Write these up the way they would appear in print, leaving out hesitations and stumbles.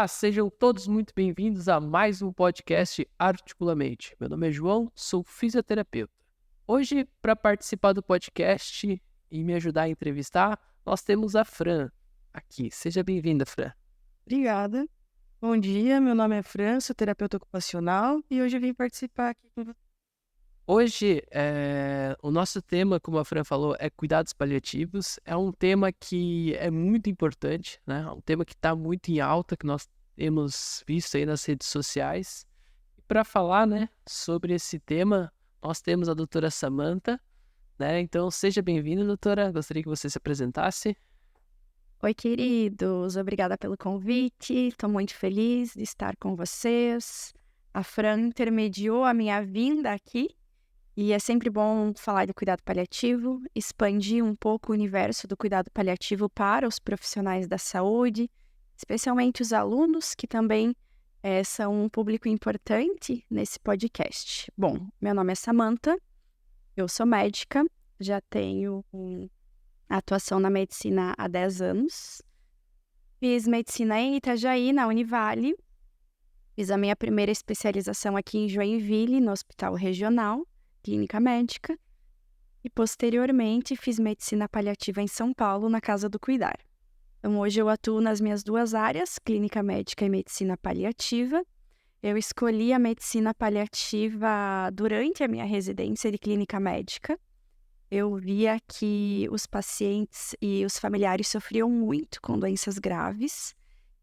Olá, sejam todos muito bem-vindos a mais um podcast Articulamente. Meu nome é João, sou fisioterapeuta. Hoje, para participar do podcast e me ajudar a entrevistar, nós temos a Fran aqui. Seja bem-vinda, Fran. Obrigada. Bom dia, meu nome é Fran, sou terapeuta ocupacional e hoje eu vim participar aqui com você. Hoje, o nosso tema, como a Fran falou, é cuidados paliativos. É um tema que é muito importante, né? É um tema que está muito em alta, que nós temos visto aí nas redes sociais. E para falar, né, sobre esse tema, nós temos a doutora Samantha, né? Então, seja bem-vinda, doutora. Gostaria que você se apresentasse. Oi, queridos. Obrigada pelo convite. Estou muito feliz de estar com vocês. A Fran intermediou a minha vinda aqui e é sempre bom falar de cuidado paliativo, expandir um pouco o universo do cuidado paliativo para os profissionais da saúde, especialmente os alunos, que também são um público importante nesse podcast. Bom, meu nome é Samantha, eu sou médica, já tenho atuação na medicina há 10 anos. Fiz medicina em Itajaí, na Univale. Fiz a minha primeira especialização aqui em Joinville, no Hospital Regional, Clínica Médica. E, posteriormente, fiz medicina paliativa em São Paulo, na Casa do Cuidar. Então, hoje eu atuo nas minhas duas áreas, clínica médica e medicina paliativa. Eu escolhi a medicina paliativa durante a minha residência de clínica médica. Eu via que os pacientes e os familiares sofriam muito com doenças graves,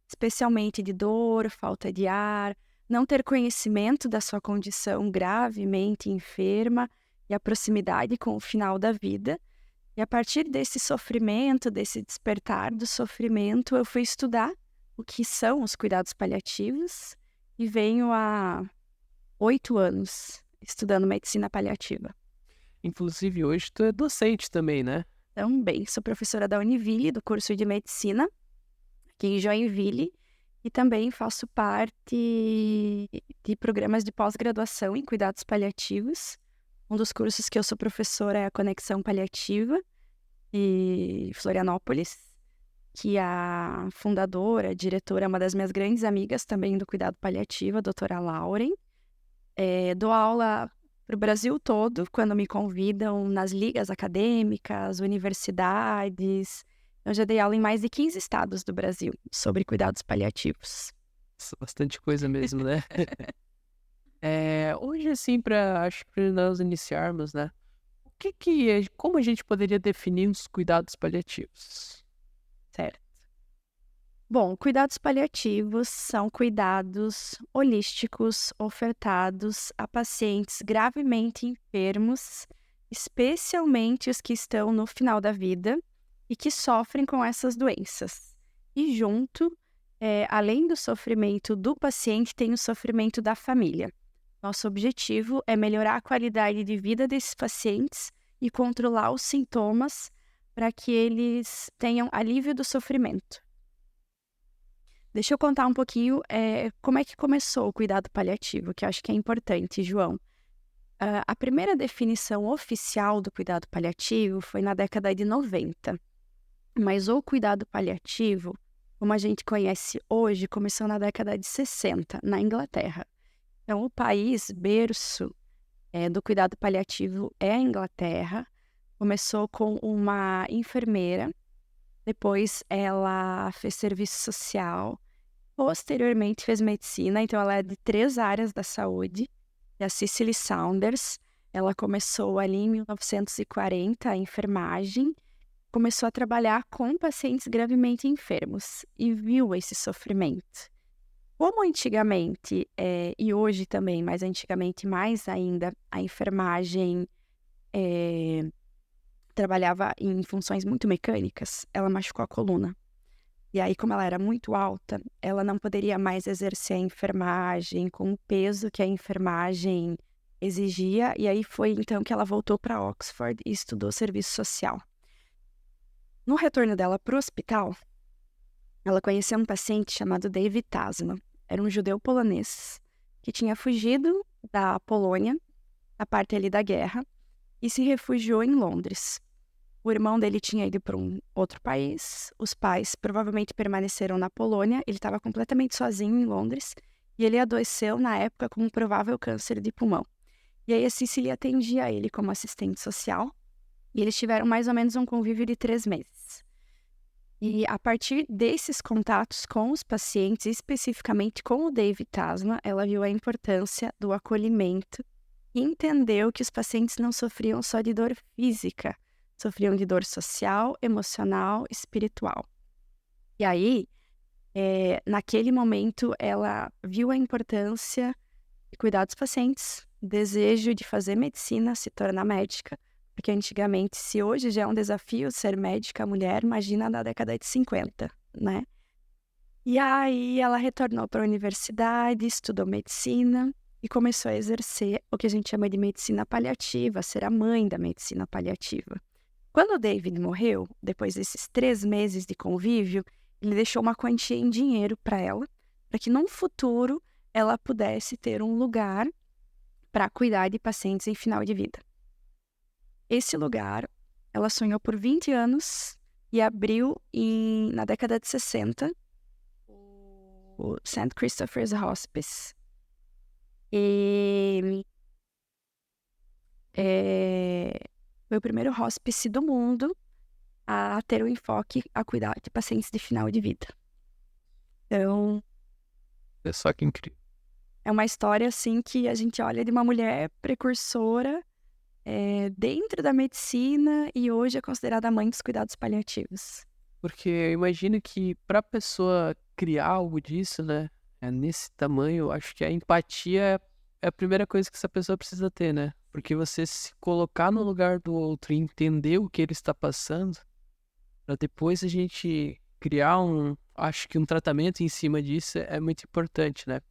especialmente de dor, falta de ar, não ter conhecimento da sua condição gravemente enferma e a proximidade com o final da vida. E a partir desse sofrimento, desse despertar do sofrimento, eu fui estudar o que são os cuidados paliativos e venho há 8 anos estudando medicina paliativa. Inclusive, hoje tu é docente também, né? Também sou professora da Univille, do curso de Medicina, aqui em Joinville, e também faço parte de programas de pós-graduação em cuidados paliativos. Um dos cursos que eu sou professora é a Conexão Paliativa, em Florianópolis, que a fundadora, a diretora, é uma das minhas grandes amigas também do cuidado paliativo, a doutora Lauren. Dou aula para o Brasil todo, quando me convidam nas ligas acadêmicas, universidades. Eu já dei aula em mais de 15 estados do Brasil sobre cuidados paliativos. Bastante coisa mesmo, né? Hoje, assim, acho que para nós iniciarmos, né? Como a gente poderia definir os cuidados paliativos? Certo. Bom, cuidados paliativos são cuidados holísticos ofertados a pacientes gravemente enfermos, especialmente os que estão no final da vida e que sofrem com essas doenças. E junto, além do sofrimento do paciente, tem o sofrimento da família. Nosso objetivo é melhorar a qualidade de vida desses pacientes e controlar os sintomas para que eles tenham alívio do sofrimento. Deixa eu contar um pouquinho como é que começou o cuidado paliativo, que eu acho que é importante, João. A primeira definição oficial do cuidado paliativo foi na década de 90. Mas o cuidado paliativo, como a gente conhece hoje, começou na década de 60, na Inglaterra. Então, o país berço do cuidado paliativo é a Inglaterra. Começou com uma enfermeira, depois ela fez serviço social, posteriormente fez medicina, então ela é de 3 áreas da saúde. E a Cicely Saunders, ela começou ali em 1940 a enfermagem, começou a trabalhar com pacientes gravemente enfermos e viu esse sofrimento. Como antigamente, e hoje também, mas antigamente mais ainda, a enfermagem trabalhava em funções muito mecânicas, ela machucou a coluna. E aí, como ela era muito alta, ela não poderia mais exercer a enfermagem com o peso que a enfermagem exigia. E aí foi então que ela voltou para Oxford e estudou serviço social. No retorno dela para o hospital, ela conheceu um paciente chamado David Tasman. Era um judeu polonês que tinha fugido da Polônia, a parte ali da guerra, e se refugiou em Londres. O irmão dele tinha ido para um outro país, os pais provavelmente permaneceram na Polônia, ele estava completamente sozinho em Londres, e ele adoeceu na época com um provável câncer de pulmão. E aí a Cicely atendia ele como assistente social, e eles tiveram mais ou menos um convívio de 3 meses. E a partir desses contatos com os pacientes, especificamente com o David Tasman, ela viu a importância do acolhimento e entendeu que os pacientes não sofriam só de dor física, sofriam de dor social, emocional, espiritual. E aí, naquele momento, ela viu a importância de cuidar dos pacientes, desejo de fazer medicina, se tornar médica, porque antigamente, se hoje já é um desafio ser médica mulher, imagina na década de 50, né? E aí ela retornou para a universidade, estudou medicina e começou a exercer o que a gente chama de medicina paliativa, ser a mãe da medicina paliativa. Quando o David morreu, depois desses 3 meses de convívio, ele deixou uma quantia em dinheiro para ela, para que num futuro ela pudesse ter um lugar para cuidar de pacientes em final de vida. Esse lugar, ela sonhou por 20 anos e abriu na década de 60 o St. Christopher's Hospice. E foi o primeiro hospice do mundo a ter o enfoque a cuidar de pacientes de final de vida. Então, É só que incrível. é uma história assim que a gente olha de uma mulher precursora dentro da medicina e hoje é considerada a mãe dos cuidados paliativos. Porque eu imagino que para a pessoa criar algo disso, né, nesse tamanho, eu acho que a empatia é a primeira coisa que essa pessoa precisa ter, né? Porque você se colocar no lugar do outro e entender o que ele está passando, para depois a gente criar acho que um tratamento em cima disso é muito importante, né?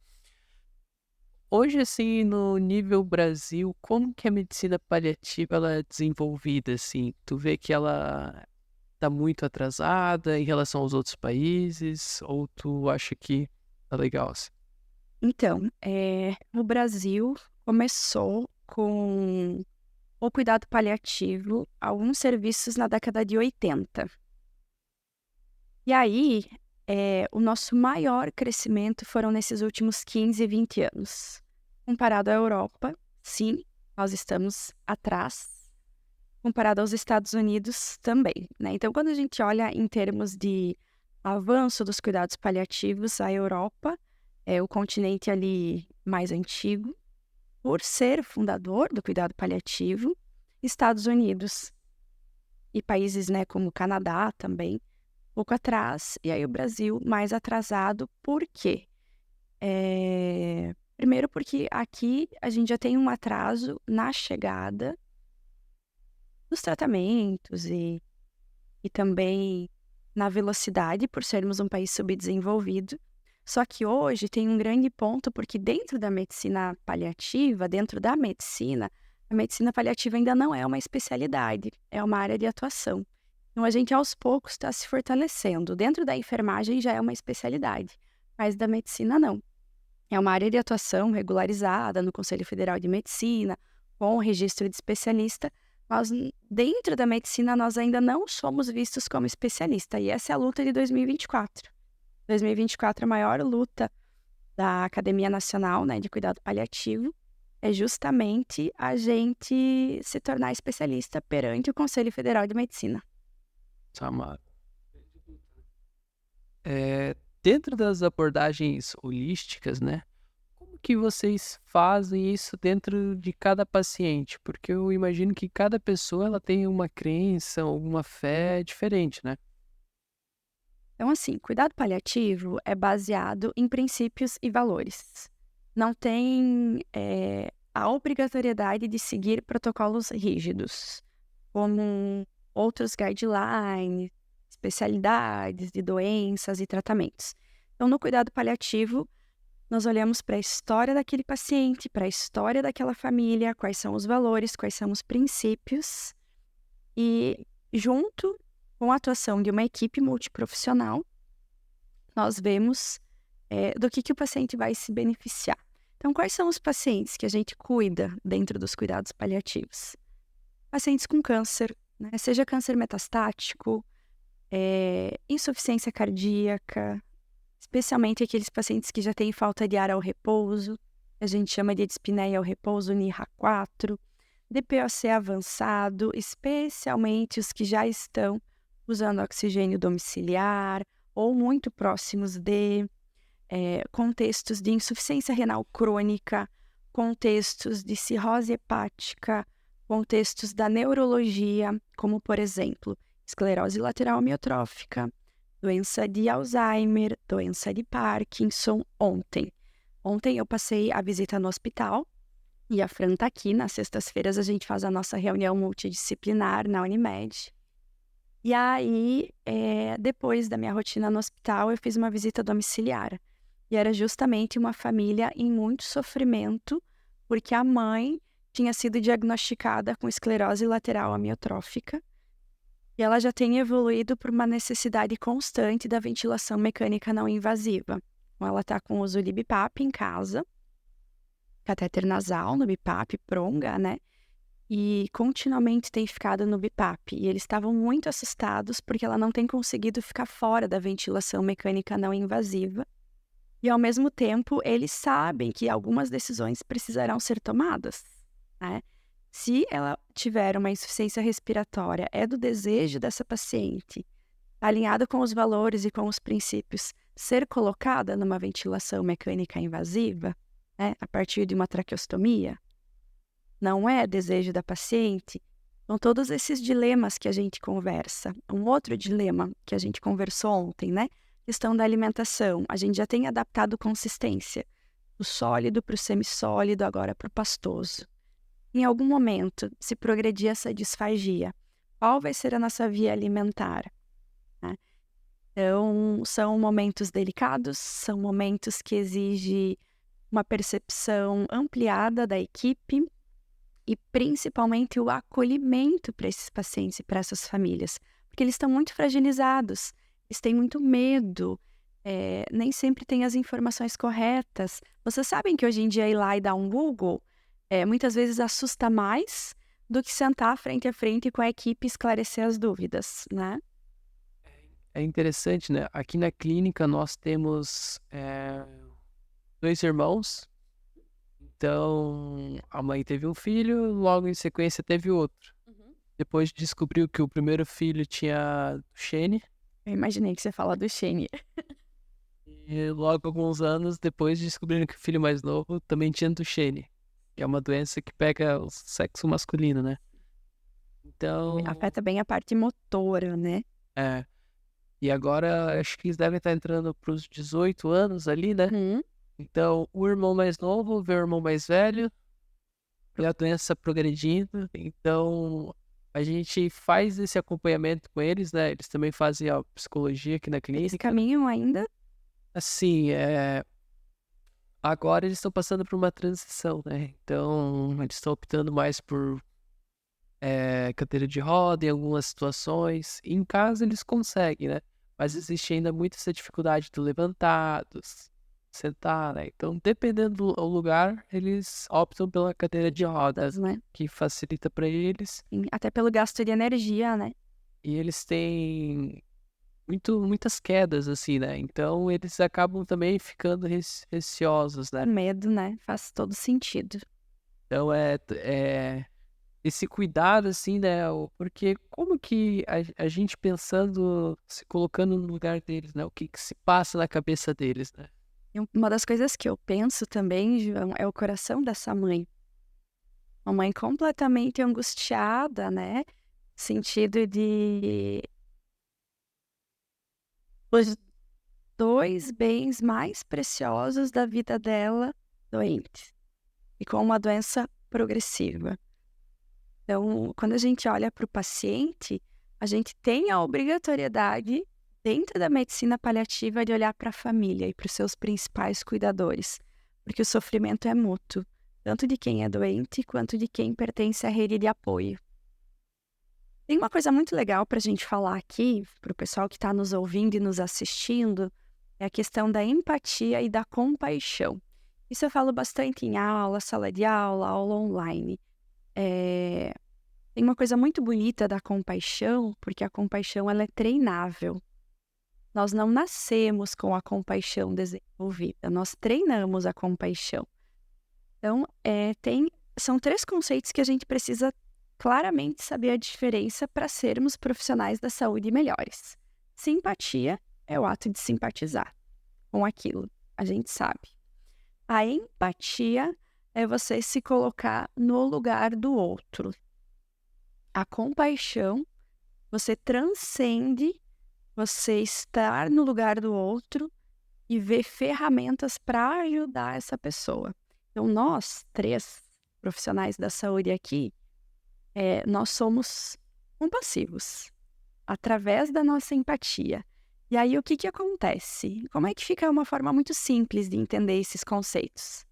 Hoje, assim, no nível Brasil, como que a medicina paliativa ela é desenvolvida, assim? Tu vê que ela tá muito atrasada em relação aos outros países, ou tu acha que tá legal, assim? Então, no Brasil começou com o cuidado paliativo, alguns serviços na década de 80. E aí, o nosso maior crescimento foram nesses últimos 15, 20 anos. Comparado à Europa, sim, nós estamos atrás. Comparado aos Estados Unidos, também, né? Então, quando a gente olha em termos de avanço dos cuidados paliativos, a Europa é o continente ali mais antigo, por ser fundador do cuidado paliativo, Estados Unidos e países, né, como o Canadá também, pouco atrás, e aí o Brasil mais atrasado. Por quê? Primeiro porque aqui a gente já tem um atraso na chegada dos tratamentos e também na velocidade, por sermos um país subdesenvolvido. Só que hoje tem um grande ponto, porque dentro da medicina paliativa, dentro da medicina, a medicina paliativa ainda não é uma especialidade, é uma área de atuação. Então, a gente aos poucos está se fortalecendo. Dentro da enfermagem já é uma especialidade, mas da medicina não. É uma área de atuação regularizada no Conselho Federal de Medicina, com registro de especialista, mas dentro da medicina nós ainda não somos vistos como especialista, e essa é a luta de 2024. 2024, a maior luta da Academia Nacional, né, de Cuidado Paliativo, é justamente a gente se tornar especialista perante o Conselho Federal de Medicina. Amado. Dentro das abordagens holísticas, né? Como que vocês fazem isso dentro de cada paciente? Porque eu imagino que cada pessoa ela tem uma crença, uma fé diferente, né? Então, assim, cuidado paliativo é baseado em princípios e valores. Não tem a obrigatoriedade de seguir protocolos rígidos, como outros guidelines, especialidades de doenças e tratamentos. Então, no cuidado paliativo, nós olhamos para a história daquele paciente, para a história daquela família, quais são os valores, quais são os princípios, e junto com a atuação de uma equipe multiprofissional, nós vemos do que o paciente vai se beneficiar. Então, quais são os pacientes que a gente cuida dentro dos cuidados paliativos? Pacientes com câncer, né? Seja câncer metastático, insuficiência cardíaca, especialmente aqueles pacientes que já têm falta de ar ao repouso, a gente chama de dispneia ao repouso, NIRA4, DPOC avançado, especialmente os que já estão usando oxigênio domiciliar ou muito próximos de contextos de insuficiência renal crônica, contextos de cirrose hepática, contextos da neurologia, como, por exemplo, esclerose lateral amiotrófica, doença de Alzheimer, doença de Parkinson. Ontem eu passei a visita no hospital e a Fran tá aqui. Nas sextas-feiras a gente faz a nossa reunião multidisciplinar na Unimed. E aí, depois da minha rotina no hospital, eu fiz uma visita domiciliar. E era justamente uma família em muito sofrimento, porque a mãe tinha sido diagnosticada com esclerose lateral amiotrófica e ela já tem evoluído por uma necessidade constante da ventilação mecânica não invasiva. Então, ela está com uso de BiPAP em casa, catéter nasal no BiPAP, pronga, né? E continuamente tem ficado no BiPAP. E eles estavam muito assustados porque ela não tem conseguido ficar fora da ventilação mecânica não invasiva. E, ao mesmo tempo, eles sabem que algumas decisões precisarão ser tomadas, né? Se ela tiver uma insuficiência respiratória, é do desejo dessa paciente, alinhado com os valores e com os princípios, ser colocada numa ventilação mecânica invasiva, né, a partir de uma traqueostomia? Não é desejo da paciente? Então, todos esses dilemas que a gente conversa. Um outro dilema que a gente conversou ontem, né? Questão da alimentação. A gente já tem adaptado consistência do sólido para o semissólido, agora para o pastoso. Em algum momento, se progredir essa disfagia, qual vai ser a nossa via alimentar? Né? Então, são momentos delicados, são momentos que exigem uma percepção ampliada da equipe e principalmente o acolhimento para esses pacientes e para essas famílias, porque eles estão muito fragilizados, eles têm muito medo, nem sempre têm as informações corretas. Vocês sabem que hoje em dia ir lá e dar um Google muitas vezes assusta mais do que sentar frente a frente com a equipe e esclarecer as dúvidas, né? É interessante, né? Aqui na clínica nós temos 2 irmãos. Então, a mãe teve um filho, logo em sequência teve outro. Depois descobriu que o primeiro filho tinha Duchenne. Eu imaginei que você fala do Shane. E logo alguns anos depois descobriram que o filho mais novo também tinha Duchenne, que é uma doença que pega o sexo masculino, né? Então, Afeta bem a parte motora, né? e agora acho que eles devem estar entrando para os 18 anos ali, né? Então, o irmão mais novo vê o irmão mais velho e a doença progredindo. Então, a gente faz esse acompanhamento com eles, né? Eles também fazem a psicologia aqui na Eles clínica. caminham ainda? Assim, agora eles estão passando por uma transição, né? Então, eles estão optando mais por cadeira de roda em algumas situações. Em casa eles conseguem, né? Mas existe ainda muito essa dificuldade do levantados, sentar, né? Então, dependendo do lugar, eles optam pela cadeira de rodas, Né? que facilita para eles. Sim, até pelo gasto de energia, né? E eles têm muitas quedas, assim, né? Então, eles acabam também ficando receosos, né? Medo, né? Faz todo sentido. Então, esse cuidado, assim, né? Porque como que a gente pensando, se colocando no lugar deles, né? O que se passa na cabeça deles, né? E uma das coisas que eu penso também, João, é o coração dessa mãe. Uma mãe completamente angustiada, né? Sentido de os 2 bens mais preciosos da vida dela doentes e com uma doença progressiva. Então, quando a gente olha para o paciente, a gente tem a obrigatoriedade, dentro da medicina paliativa, de olhar para a família e para os seus principais cuidadores, porque o sofrimento é mútuo, tanto de quem é doente quanto de quem pertence à rede de apoio. Tem uma coisa muito legal para a gente falar aqui, para o pessoal que está nos ouvindo e nos assistindo, é a questão da empatia e da compaixão. Isso eu falo bastante em aula, sala de aula, aula online. Tem uma coisa muito bonita da compaixão, porque a compaixão ela é treinável. Nós não nascemos com a compaixão desenvolvida, nós treinamos a compaixão. Então, são 3 conceitos que a gente precisa claramente saber a diferença para sermos profissionais da saúde melhores. Simpatia é o ato de simpatizar com aquilo, a gente sabe. A empatia é você se colocar no lugar do outro. A compaixão, você transcende você estar no lugar do outro e ver ferramentas para ajudar essa pessoa. Então, nós 3 profissionais da saúde aqui, nós somos compassivos através da nossa empatia. E aí, o que acontece? Como é que fica uma forma muito simples de entender esses conceitos?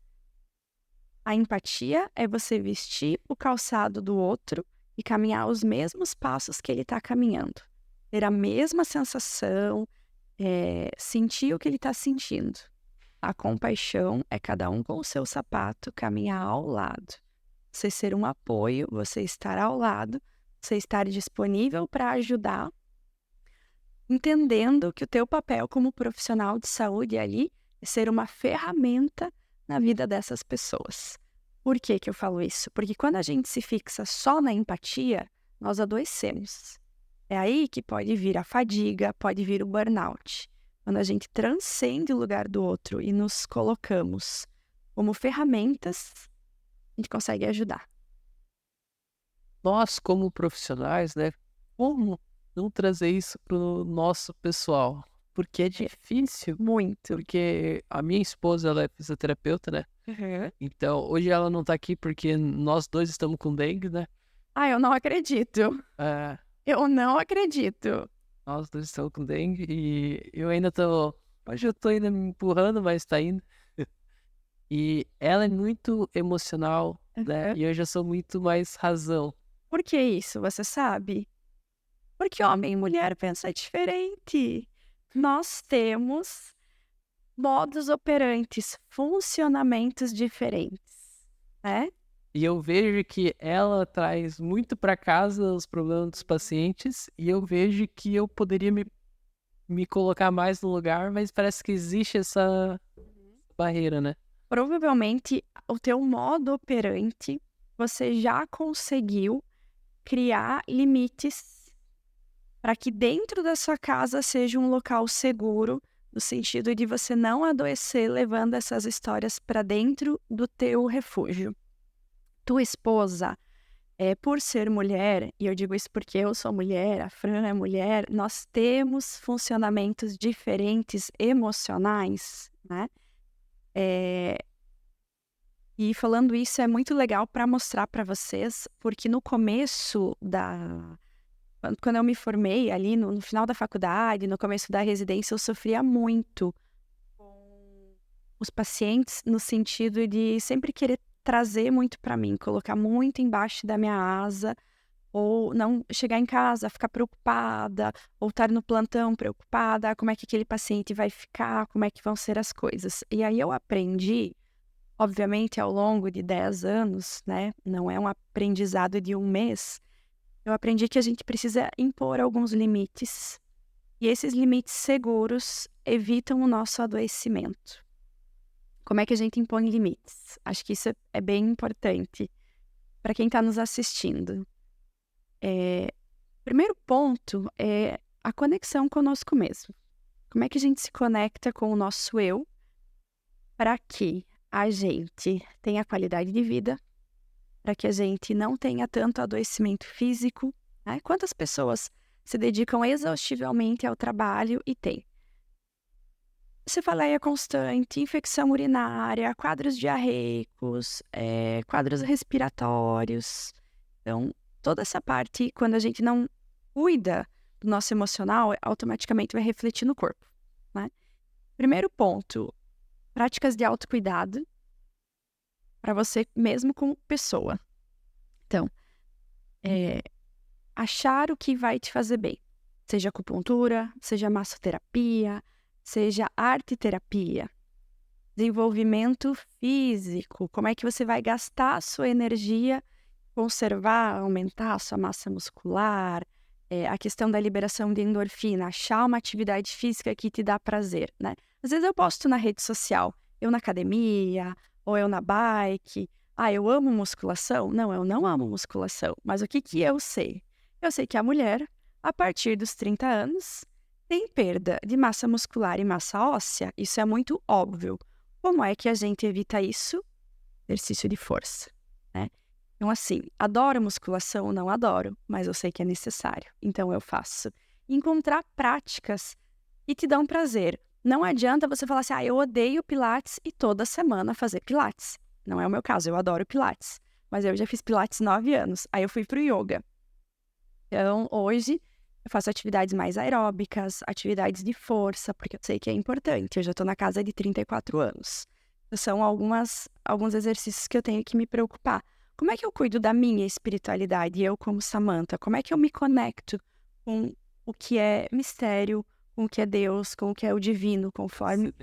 A empatia é você vestir o calçado do outro e caminhar os mesmos passos que ele está caminhando. Ter a mesma sensação, sentir o que ele está sentindo. A compaixão é cada um com o seu sapato, caminhar ao lado. Você ser um apoio, você estar ao lado, você estar disponível para ajudar, entendendo que o teu papel como profissional de saúde ali é ser uma ferramenta na vida dessas pessoas. Por que eu falo isso? Porque quando a gente se fixa só na empatia, nós adoecemos. É aí que pode vir a fadiga, pode vir o burnout. Quando a gente transcende o lugar do outro e nos colocamos como ferramentas, a gente consegue ajudar. Nós, como profissionais, né, como não trazer isso pro nosso pessoal? Porque é difícil, Muito. porque a minha esposa, ela é fisioterapeuta, né? Então, hoje ela não tá aqui porque nós 2 estamos com dengue, né? Ah, eu não acredito. É, Eu não acredito. nós 2 estamos com dengue e eu ainda tô... Hoje eu tô ainda me empurrando, mas tá indo. E ela é muito emocional, né? E eu já sou muito mais razão. Por que isso, você sabe? Porque homem e mulher pensam diferente. Nós temos modus operantes, funcionamentos diferentes, né? E eu vejo que ela traz muito para casa os problemas dos pacientes e eu vejo que eu poderia me colocar mais no lugar, mas parece que existe essa barreira, né? Provavelmente o teu modo operante, você já conseguiu criar limites para que dentro da sua casa seja um local seguro, no sentido de você não adoecer levando essas histórias para dentro do teu refúgio. Tua esposa, por ser mulher, e eu digo isso porque eu sou mulher, a Fran é mulher, nós temos funcionamentos diferentes emocionais, né? E falando isso é muito legal para mostrar para vocês, porque no começo quando eu me formei ali no final da faculdade, no começo da residência, eu sofria muito com os pacientes no sentido de sempre querer trazer muito para mim, colocar muito embaixo da minha asa, ou não chegar em casa, ficar preocupada, ou estar no plantão preocupada, como é que aquele paciente vai ficar, como é que vão ser as coisas. E aí eu aprendi, obviamente ao longo de 10 anos, né, não é um aprendizado de um mês, eu aprendi que a gente precisa impor alguns limites. E esses limites seguros evitam o nosso adoecimento. Como é que a gente impõe limites? Acho que isso é bem importante para quem está nos assistindo. Primeiro ponto é a conexão conosco mesmo. Como é que a gente se conecta com o nosso eu para que a gente tenha qualidade de vida, para que a gente não tenha tanto adoecimento físico, né? Quantas pessoas se dedicam exaustivamente ao trabalho e têm cefaleia constante, infecção urinária, quadros diarreicos, quadros respiratórios. Então, toda essa parte, quando a gente não cuida do nosso emocional, automaticamente vai refletir no corpo, né? Primeiro ponto, práticas de autocuidado para você mesmo como pessoa. Então, achar o que vai te fazer bem. Seja acupuntura, seja massoterapia, seja arte-terapia. Desenvolvimento físico, como é que você vai gastar a sua energia conservar, aumentar a sua massa muscular, a questão da liberação de endorfina, achar uma atividade física que te dá prazer, né? Às vezes eu posto na rede social, eu na academia, ou eu na bike. Ah, eu amo musculação? Não, eu não amo musculação. Mas o que que eu sei? Eu sei que a mulher, a partir dos 30 anos, tem perda de massa muscular e massa óssea. Isso é muito óbvio. Como é que a gente evita isso? Exercício de força, né? Então, assim, adoro musculação? Não adoro, mas eu sei que é necessário. Então, eu faço. Encontrar práticas que te dão prazer. Não adianta você falar assim, eu odeio Pilates e toda semana fazer Pilates. Não é o meu caso, eu adoro Pilates. Mas eu já fiz Pilates 9 anos, aí eu fui pro yoga. Então, hoje, eu faço atividades mais aeróbicas, atividades de força, porque eu sei que é importante. Eu já estou na casa de 34 anos. São alguns exercícios que eu tenho que me preocupar. Como é que eu cuido da minha espiritualidade, eu como Samantha? Como é que eu me conecto com o que é mistério, com o que é Deus, com o que é o divino, conforme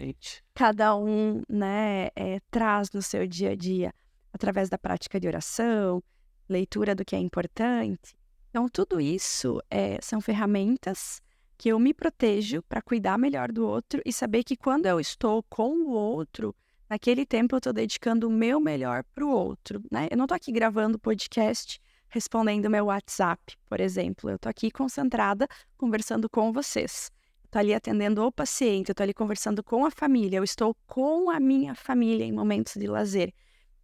cada um, né, traz no seu dia a dia, através da prática de oração, leitura do que é importante. Então, tudo isso são ferramentas que eu me protejo para cuidar melhor do outro e saber que quando eu estou com o outro, naquele tempo eu estou dedicando o meu melhor para o outro, né? Eu não estou aqui gravando podcast, respondendo meu WhatsApp, por exemplo. Eu estou aqui concentrada, conversando com vocês. Estou ali atendendo o paciente, eu estou ali conversando com a família, eu estou com a minha família em momentos de lazer.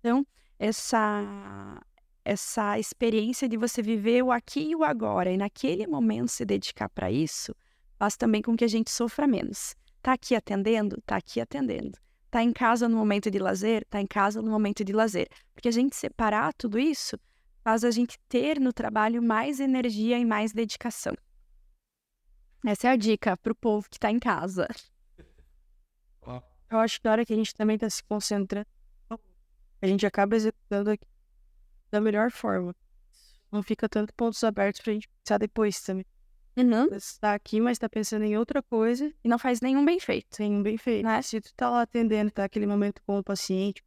Então, essa experiência de você viver o aqui e o agora, e naquele momento se dedicar para isso, faz também com que a gente sofra menos. Tá aqui atendendo? Tá aqui atendendo. Tá em casa no momento de lazer? Tá em casa no momento de lazer. Porque a gente separar tudo isso faz a gente ter no trabalho mais energia e mais dedicação. Essa é a dica pro povo que tá em casa. Eu acho que na hora que a gente também está se concentrando, a gente acaba executando aqui da melhor forma. Não fica tanto pontos abertos pra gente pensar depois também. Uhum. Você tá aqui, mas tá pensando em outra coisa, E não faz nenhum bem feito. sem bem feito. Né? Se tu tá lá atendendo, tá aquele momento com o paciente,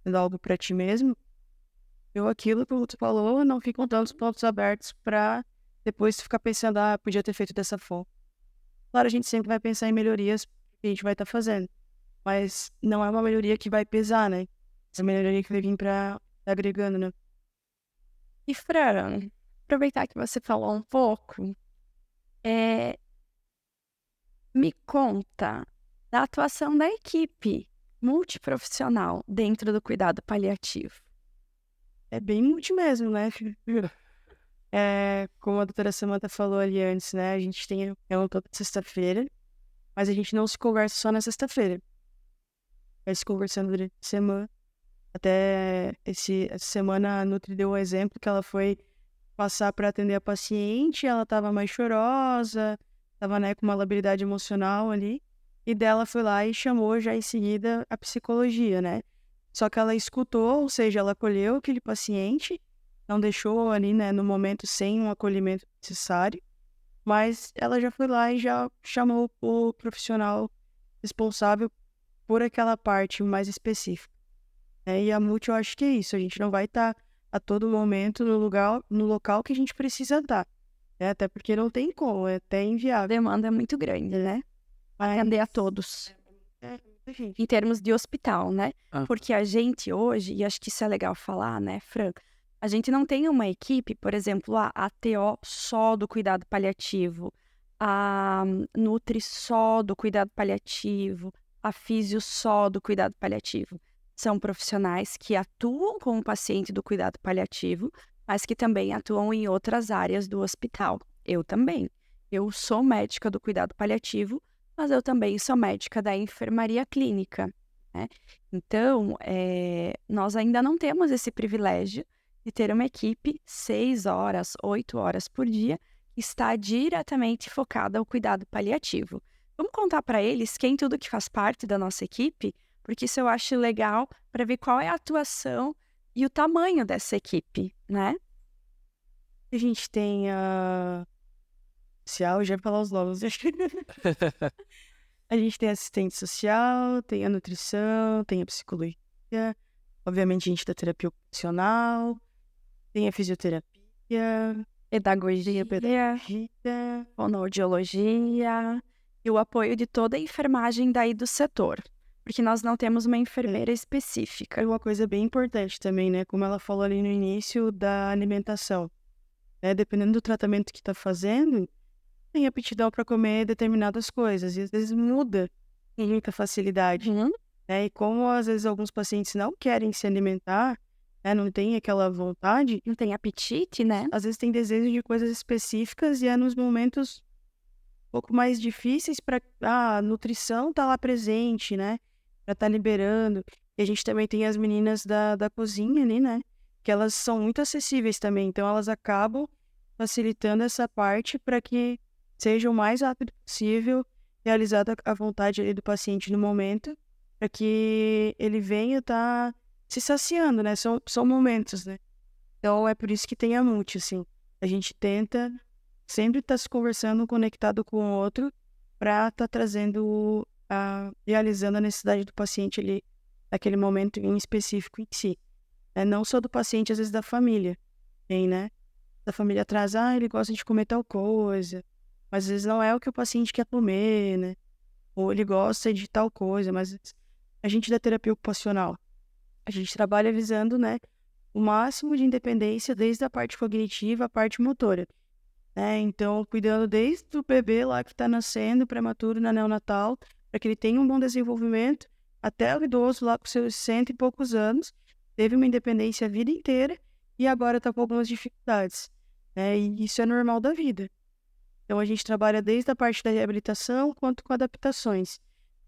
dando algo pra ti mesmo, aquilo que tu falou, não ficam tantos pontos abertos pra depois tu ficar pensando, podia ter feito dessa forma. Claro, a gente sempre vai pensar em melhorias que a gente vai estar fazendo, mas não é uma melhoria que vai pesar, né? É uma melhoria que vai vir pra tá agregando, né? E Fran, aproveitar que você falou um pouco, me conta da atuação da equipe multiprofissional dentro do cuidado paliativo. É bem multi mesmo, né? Como a doutora Samantha falou ali antes, né? A gente tem reunião toda sexta-feira, mas a gente não se conversa só na sexta-feira. Vai se conversando durante a semana. Até essa semana a Nutri deu um exemplo que ela foi passar para atender a paciente, ela estava mais chorosa, estava, né, com uma labilidade emocional ali, e dela foi lá e chamou já em seguida a psicologia, né? Só que ela escutou, ou seja, ela acolheu aquele paciente, não deixou ali, né, no momento sem um acolhimento necessário, mas ela já foi lá e já chamou o profissional responsável por aquela parte mais específica. E a multi, eu acho que é isso, a gente não vai estar a todo momento no local que a gente precisa estar. Até porque não tem como, é até A inviável. demanda é muito grande, né? Vai atender a todos. Muita gente. Em termos de hospital, né? Ah. Porque a gente hoje, e acho que isso é legal falar, né, Fran? A gente não tem uma equipe, por exemplo, a TO só do cuidado paliativo, a Nutri só do cuidado paliativo, a Físio só do cuidado paliativo. São profissionais que atuam com o paciente do cuidado paliativo, mas que também atuam em outras áreas do hospital. Eu também. Eu sou médica do cuidado paliativo, mas eu também sou médica da enfermaria clínica, né? Então, nós ainda não temos esse privilégio de ter uma equipe 6 horas, 8 horas por dia, que está diretamente focada ao cuidado paliativo. Vamos contar para eles quem tudo que faz parte da nossa equipe, porque isso eu acho legal para ver qual é a atuação e o tamanho dessa equipe, né? A gente tem a social, já ia falar os nomes. A gente tem assistente social, tem a nutrição, tem a psicologia, obviamente a gente tem a terapia ocupacional, Tem a fisioterapia, Pedagogia, fonoaudiologia e o apoio de toda a enfermagem daí do setor, porque nós não temos uma enfermeira específica. é uma coisa bem importante também, né? Como ela falou ali no início da alimentação. Dependendo do tratamento que está fazendo, tem aptidão para comer determinadas coisas. E às vezes muda com muita facilidade. E como às vezes alguns pacientes não querem se alimentar, não tem aquela vontade, Não tem apetite, né? às vezes tem desejo de coisas específicas e é nos momentos um pouco mais difíceis para a nutrição tá lá presente, né? Para estar liberando. E a gente também tem as meninas da cozinha ali, né? Que elas são muito acessíveis também. Então elas acabam facilitando essa parte para que seja o mais rápido possível realizada a vontade ali do paciente no momento, para que ele venha estar se saciando, né? São momentos, né? Então é por isso que tem a multi, assim. A gente tenta sempre estar se conversando, conectado com o outro, para estar trazendo, realizando a necessidade do paciente ali, naquele momento em específico em si. Não só do paciente, às vezes da família. Tem, né? Da família traz, ele gosta de comer tal coisa, mas às vezes não é o que o paciente quer comer, né? Ou ele gosta de tal coisa, mas a gente da terapia ocupacional, a gente trabalha visando, né, o máximo de independência desde a parte cognitiva à parte motora, né? Então, cuidando desde o bebê lá que está nascendo, prematuro, na neonatal, para que ele tenha um bom desenvolvimento, até o idoso lá com seus 100 e poucos anos, teve uma independência a vida inteira e agora está com algumas dificuldades, né? E isso é normal da vida. Então, a gente trabalha desde a parte da reabilitação quanto com adaptações.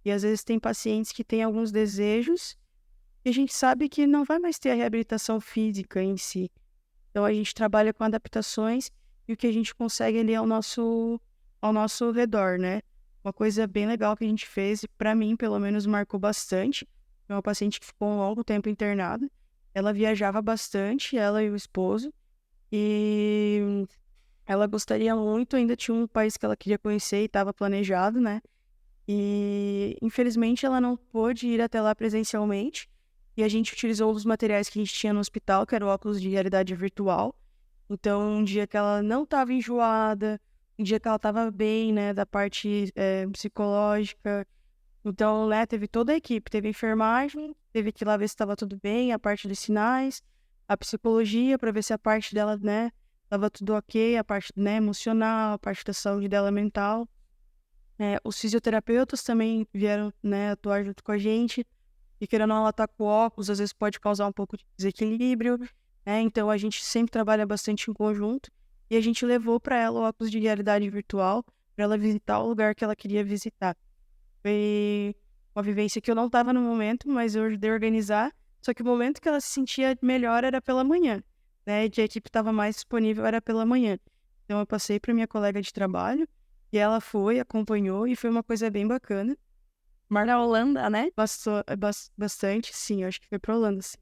E às vezes tem pacientes que têm alguns desejos e a gente sabe que não vai mais ter a reabilitação física em si. Então, a gente trabalha com adaptações e o que a gente consegue ali ao nosso redor, né? Uma coisa bem legal que a gente fez, e para mim, pelo menos, marcou bastante. É uma paciente que ficou um longo tempo internada. Ela viajava bastante, ela e o esposo. E ela gostaria muito, ainda tinha um país que ela queria conhecer e estava planejado, né? E infelizmente ela não pôde ir até lá presencialmente. E a gente utilizou um dos materiais que a gente tinha no hospital, que era o óculos de realidade virtual. Então, um dia que ela não estava enjoada, um dia que ela estava bem, né, da parte psicológica. Então, né, teve toda a equipe, teve a enfermagem, teve que ir lá ver se estava tudo bem, a parte dos sinais, a psicologia, para ver se a parte dela, né, estava tudo ok, a parte, né, emocional, a parte da saúde dela mental. Os fisioterapeutas também vieram, né, atuar junto com a gente. E querendo ou não, ela tá com óculos, às vezes pode causar um pouco de desequilíbrio, né? Então a gente sempre trabalha bastante em conjunto. E a gente levou para ela o óculos de realidade virtual para ela visitar o lugar que ela queria visitar. Foi uma vivência que eu não estava no momento, mas eu ajudei a organizar. Só que o momento que ela se sentia melhor era pela manhã, né? E que a equipe estava mais disponível era pela manhã. Então eu passei para minha colega de trabalho e ela foi, acompanhou e foi uma coisa bem bacana. Na Holanda, né? Bastante, sim, eu acho que foi pra Holanda, sim.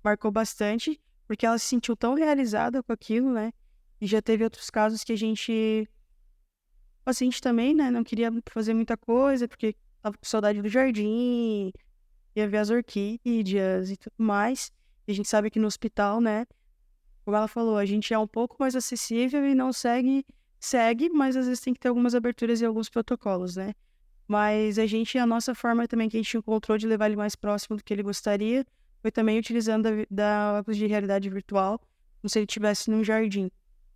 Marcou bastante, porque ela se sentiu tão realizada com aquilo, né? E já teve outros casos que o paciente também, né, não queria fazer muita coisa, porque tava com saudade do jardim, ia ver as orquídeas e tudo mais. E a gente sabe que no hospital, né, como ela falou, a gente é um pouco mais acessível e não segue, mas às vezes tem que ter algumas aberturas e alguns protocolos, né? Mas a nossa forma também que a gente encontrou de levar ele mais próximo do que ele gostaria foi também utilizando da óculos de realidade virtual, como se ele estivesse num jardim.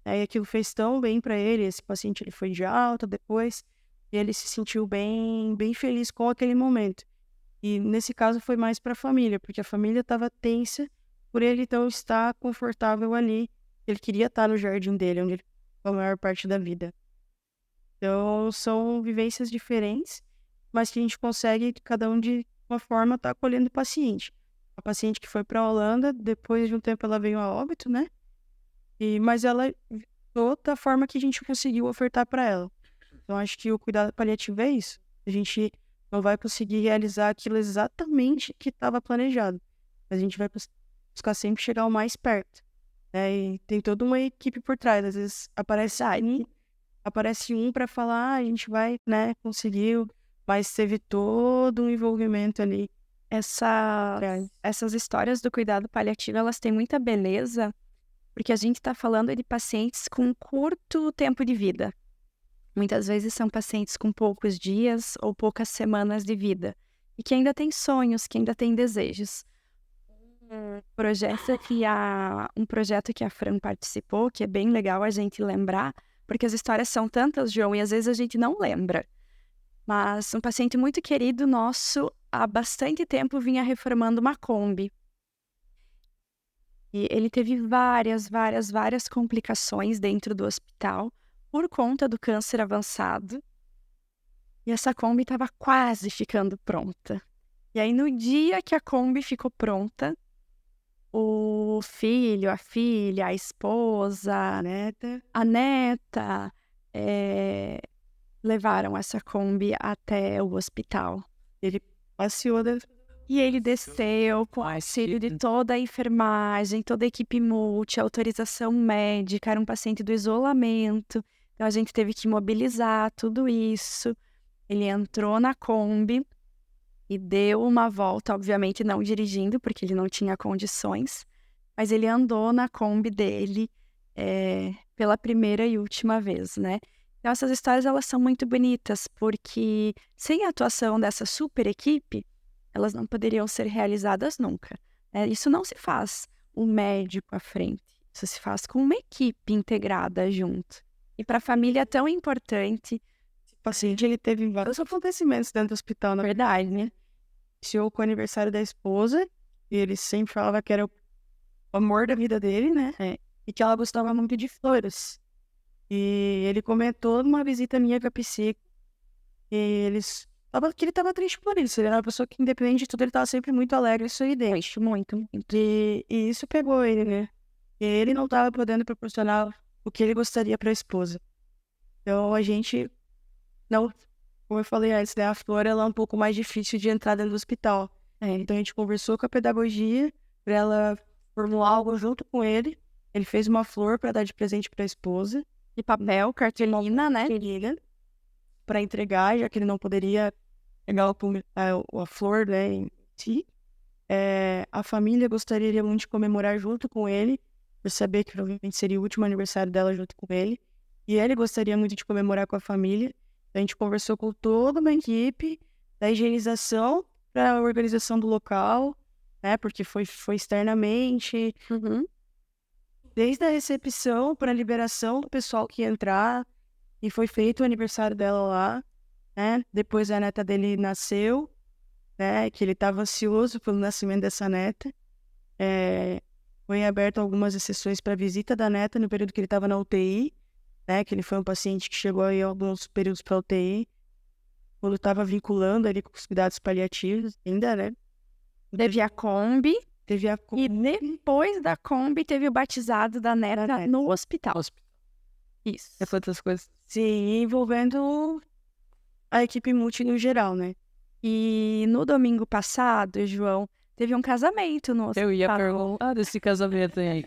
E aquilo fez tão bem para ele, esse paciente ele foi de alta depois, e ele se sentiu bem, bem feliz com aquele momento. E nesse caso foi mais para a família, porque a família estava tensa por ele então estar confortável ali. Ele queria estar no jardim dele, onde ele ficou a maior parte da vida. Então, são vivências diferentes, mas que a gente consegue, cada um de uma forma, estar acolhendo o paciente. A paciente que foi para a Holanda, depois de um tempo ela veio a óbito, né? Mas ela voltou da forma que a gente conseguiu ofertar para ela. Então, acho que o cuidado paliativo é isso. A gente não vai conseguir realizar aquilo exatamente que estava planejado, mas a gente vai buscar sempre chegar o mais perto, né? E tem toda uma equipe por trás. Às vezes aparece um para falar, a gente vai, né, conseguiu, mas teve todo um envolvimento ali. Essas histórias do cuidado paliativo, elas têm muita beleza, porque a gente está falando de pacientes com curto tempo de vida. Muitas vezes são pacientes com poucos dias ou poucas semanas de vida e que ainda têm sonhos, que ainda têm desejos. Um projeto que a Fran participou, que é bem legal a gente lembrar, porque as histórias são tantas, João, e às vezes a gente não lembra. Mas um paciente muito querido nosso, há bastante tempo, vinha reformando uma Kombi. E ele teve várias complicações dentro do hospital por conta do câncer avançado. E essa Kombi estava quase ficando pronta. E aí, no dia que a Kombi ficou pronta, o filho, a filha, a esposa, a neta, levaram essa Kombi até o hospital. Ele passeou E ele desceu com o auxílio de toda a enfermagem, toda a equipe multi, autorização médica, era um paciente do isolamento, então a gente teve que mobilizar tudo isso. Ele entrou na Kombi e deu uma volta, obviamente não dirigindo, porque ele não tinha condições, mas ele andou na Kombi dele pela primeira e última vez, né? Então essas histórias, elas são muito bonitas, porque sem a atuação dessa super equipe, elas não poderiam ser realizadas nunca. Isso não se faz um médico à frente, isso se faz com uma equipe integrada junto. E para a família é tão importante. O paciente, ele teve vários acontecimentos dentro do hospital, na verdade, né? Iniciou com o aniversário da esposa, e ele sempre falava que era o amor da vida dele, né? E que ela gostava muito de flores. E ele comentou numa visita minha com a psico, que ele estava triste por isso. Ele era uma pessoa que, independente de tudo, ele estava sempre muito alegre e sorridente. Muito. E isso pegou ele, né? E ele não estava podendo proporcionar o que ele gostaria para a esposa. Então a gente não, como eu falei antes, né, a flor, ela é um pouco mais difícil de entrar dentro do hospital. Então a gente conversou com a pedagogia para ela formular algo junto com ele. Ele fez uma flor para dar de presente para a esposa. De papel, cartolina, né? Para entregar, já que ele não poderia pegar a flor, né, em si. A família gostaria muito de comemorar junto com ele, por saber que provavelmente seria o último aniversário dela junto com ele. E ele gostaria muito de comemorar com a família. A gente conversou com toda uma equipe, da higienização para a organização do local, né? Porque foi externamente. Desde a recepção para a liberação do pessoal que ia entrar. E foi feito o aniversário dela lá, né? Depois a neta dele nasceu, né? Que ele estava ansioso pelo nascimento dessa neta. Foi aberto algumas exceções para visita da neta no período que ele estava na UTI, né? Que ele foi um paciente que chegou aí alguns períodos para UTI, quando estava vinculando ali com os cuidados paliativos ainda, né? Teve a Kombi. E depois da Kombi teve o batizado da neta no hospital. Isso. Quantas coisas. Sim, envolvendo a equipe multi no geral, né? E no domingo passado, João, teve um casamento no hospital. Eu ia perguntar desse casamento aí.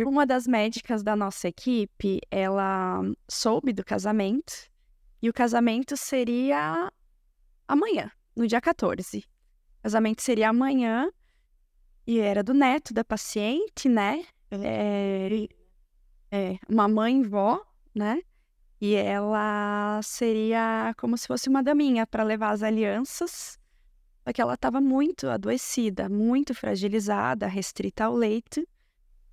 Uma das médicas da nossa equipe, ela soube do casamento. E o casamento seria amanhã, no dia 14. O casamento seria amanhã. E era do neto da paciente, né? Uma mãe-vó, né? E ela seria como se fosse uma daminha para levar as alianças. Só que ela estava muito adoecida, muito fragilizada, restrita ao leito.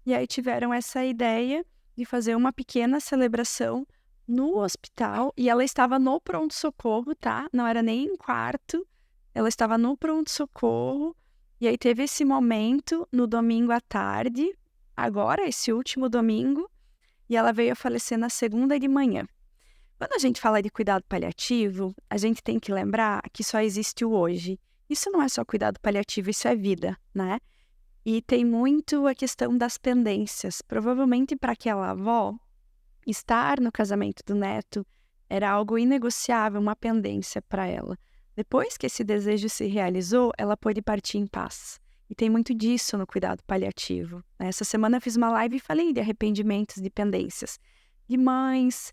E aí tiveram essa ideia de fazer uma pequena celebração no hospital. E ela estava no pronto-socorro, tá? Não era nem em quarto. Ela estava no pronto-socorro. E aí teve esse momento no domingo à tarde, agora, esse último domingo, e ela veio a falecer na segunda de manhã. Quando a gente fala de cuidado paliativo, a gente tem que lembrar que só existe o hoje. Isso não é só cuidado paliativo, isso é vida, né? E tem muito a questão das pendências. Provavelmente para aquela avó, estar no casamento do neto era algo inegociável, uma pendência para ela. Depois que esse desejo se realizou, ela pôde partir em paz. E tem muito disso no cuidado paliativo. Essa semana eu fiz uma live e falei de arrependimentos, de pendências. De mães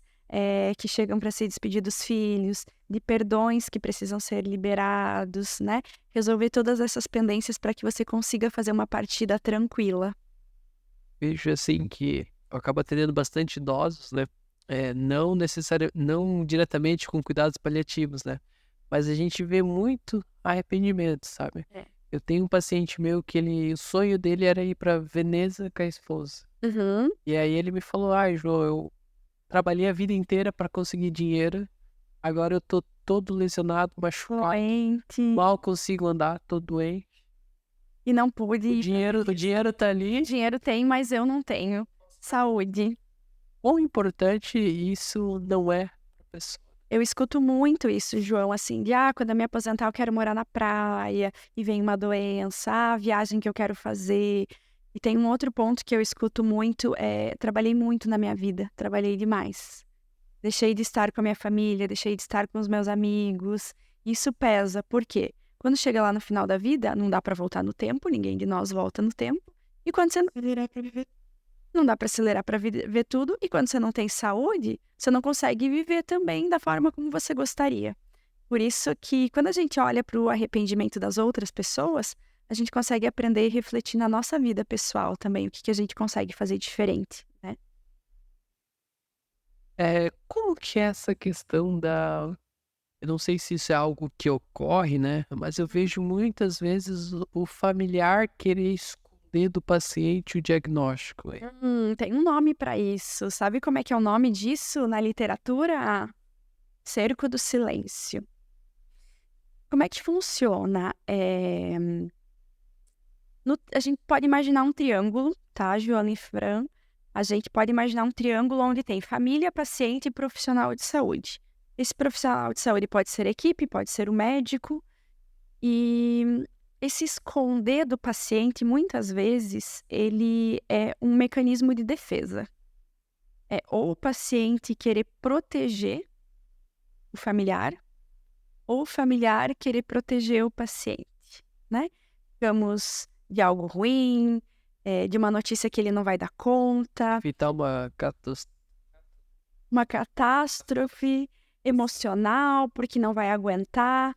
que chegam para se despedir dos filhos, de perdões que precisam ser liberados, né? Resolver todas essas pendências para que você consiga fazer uma partida tranquila. vejo assim que eu acabo atendendo bastante idosos, né? Não diretamente com cuidados paliativos, né? Mas a gente vê muito arrependimento, sabe? É. Eu tenho um paciente meu que o sonho dele era ir para Veneza com a esposa. Uhum. E aí ele me falou: ai, João, eu trabalhei a vida inteira para conseguir dinheiro. Agora eu tô todo lesionado, machucado, Doente. mal consigo andar, tô doente. E não pude O ir pra dinheiro tá ali. dinheiro tem, mas eu não tenho saúde. Quão importante isso não é pra pessoa. Eu escuto muito isso, João, assim, de quando eu me aposentar eu quero morar na praia e vem uma doença, a viagem que eu quero fazer. E tem um outro ponto que eu escuto muito, trabalhei muito na minha vida, trabalhei demais. Deixei de estar com a minha família, deixei de estar com os meus amigos. Isso pesa, por quê? Quando chega lá no final da vida, não dá pra voltar no tempo, ninguém de nós volta no tempo. E quando você não dá pra acelerar pra ver tudo, e quando você não tem saúde, você não consegue viver também da forma como você gostaria. Por isso que quando a gente olha pro arrependimento das outras pessoas, a gente consegue aprender e refletir na nossa vida pessoal também, o que que a gente consegue fazer diferente, né? Como que é essa questão da... Eu não sei se isso é algo que ocorre, né? Mas eu vejo muitas vezes o familiar querer esconder do paciente o diagnóstico. Tem um nome para isso. Sabe como é que é o nome disso na literatura? Cerco do silêncio. Como é que funciona? A gente pode imaginar um triângulo, tá, Joana e Fran? A gente pode imaginar um triângulo onde tem família, paciente e profissional de saúde. Esse profissional de saúde pode ser equipe, pode ser o médico. E esse esconder do paciente, muitas vezes, ele é um mecanismo de defesa. É ou o paciente querer proteger o familiar, ou o familiar querer proteger o paciente, né? Digamos, de algo ruim, de uma notícia que ele não vai dar conta, Evitar uma catástrofe emocional, porque não vai aguentar.